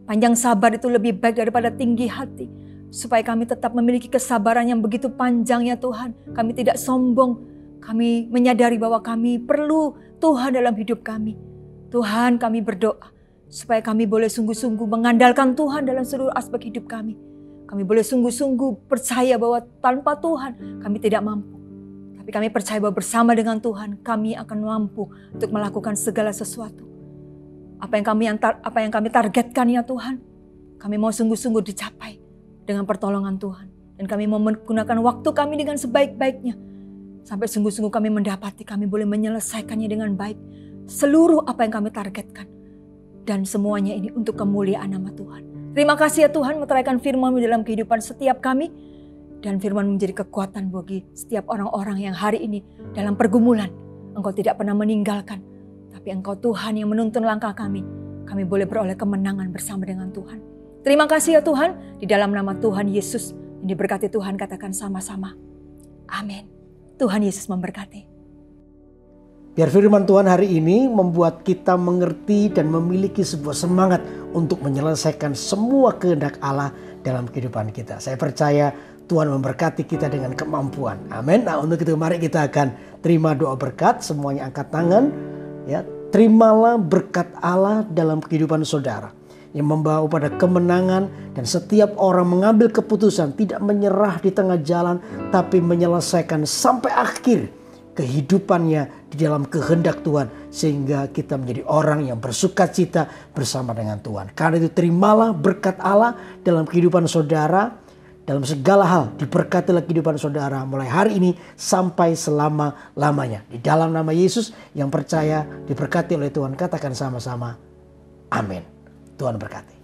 Panjang sabar itu lebih baik daripada tinggi hati. Supaya kami tetap memiliki kesabaran yang begitu panjang ya Tuhan. Kami tidak sombong. Kami menyadari bahwa kami perlu Tuhan dalam hidup kami. Tuhan, kami berdoa supaya kami boleh sungguh-sungguh mengandalkan Tuhan dalam seluruh aspek hidup kami. Kami boleh sungguh-sungguh percaya bahwa tanpa Tuhan kami tidak mampu. Tapi kami percaya bahwa bersama dengan Tuhan kami akan mampu untuk melakukan segala sesuatu. Apa yang kami targetkan ya Tuhan, kami mau sungguh-sungguh dicapai dengan pertolongan Tuhan. Dan kami mau menggunakan waktu kami dengan sebaik-baiknya. Sampai sungguh-sungguh kami mendapati kami boleh menyelesaikannya dengan baik. Seluruh apa yang kami targetkan. Dan semuanya ini untuk kemuliaan nama Tuhan. Terima kasih ya Tuhan meteraikan firman-Mu dalam kehidupan setiap kami. Dan firman-Mu menjadi kekuatan bagi setiap orang-orang yang hari ini dalam pergumulan. Engkau tidak pernah meninggalkan. Tapi Engkau Tuhan yang menuntun langkah kami. Kami boleh beroleh kemenangan bersama dengan Tuhan. Terima kasih ya Tuhan, di dalam nama Tuhan Yesus yang diberkati Tuhan, katakan sama-sama. Amin. Tuhan Yesus memberkati. Biar firman Tuhan hari ini membuat kita mengerti dan memiliki sebuah semangat untuk menyelesaikan semua kehendak Allah dalam kehidupan kita. Saya percaya Tuhan memberkati kita dengan kemampuan. Amin. Nah, untuk itu mari kita akan terima doa berkat. Semuanya angkat tangan. Ya, terimalah berkat Allah dalam kehidupan saudara. Yang membawa pada kemenangan dan setiap orang mengambil keputusan tidak menyerah di tengah jalan tapi menyelesaikan sampai akhir kehidupannya di dalam kehendak Tuhan sehingga kita menjadi orang yang bersukacita bersama dengan Tuhan. Karena itu terimalah berkat Allah dalam kehidupan saudara, dalam segala hal diberkatilah kehidupan saudara mulai hari ini sampai selama-lamanya. Di dalam nama Yesus yang percaya diberkati oleh Tuhan, katakan sama-sama amin. Tuhan berkati.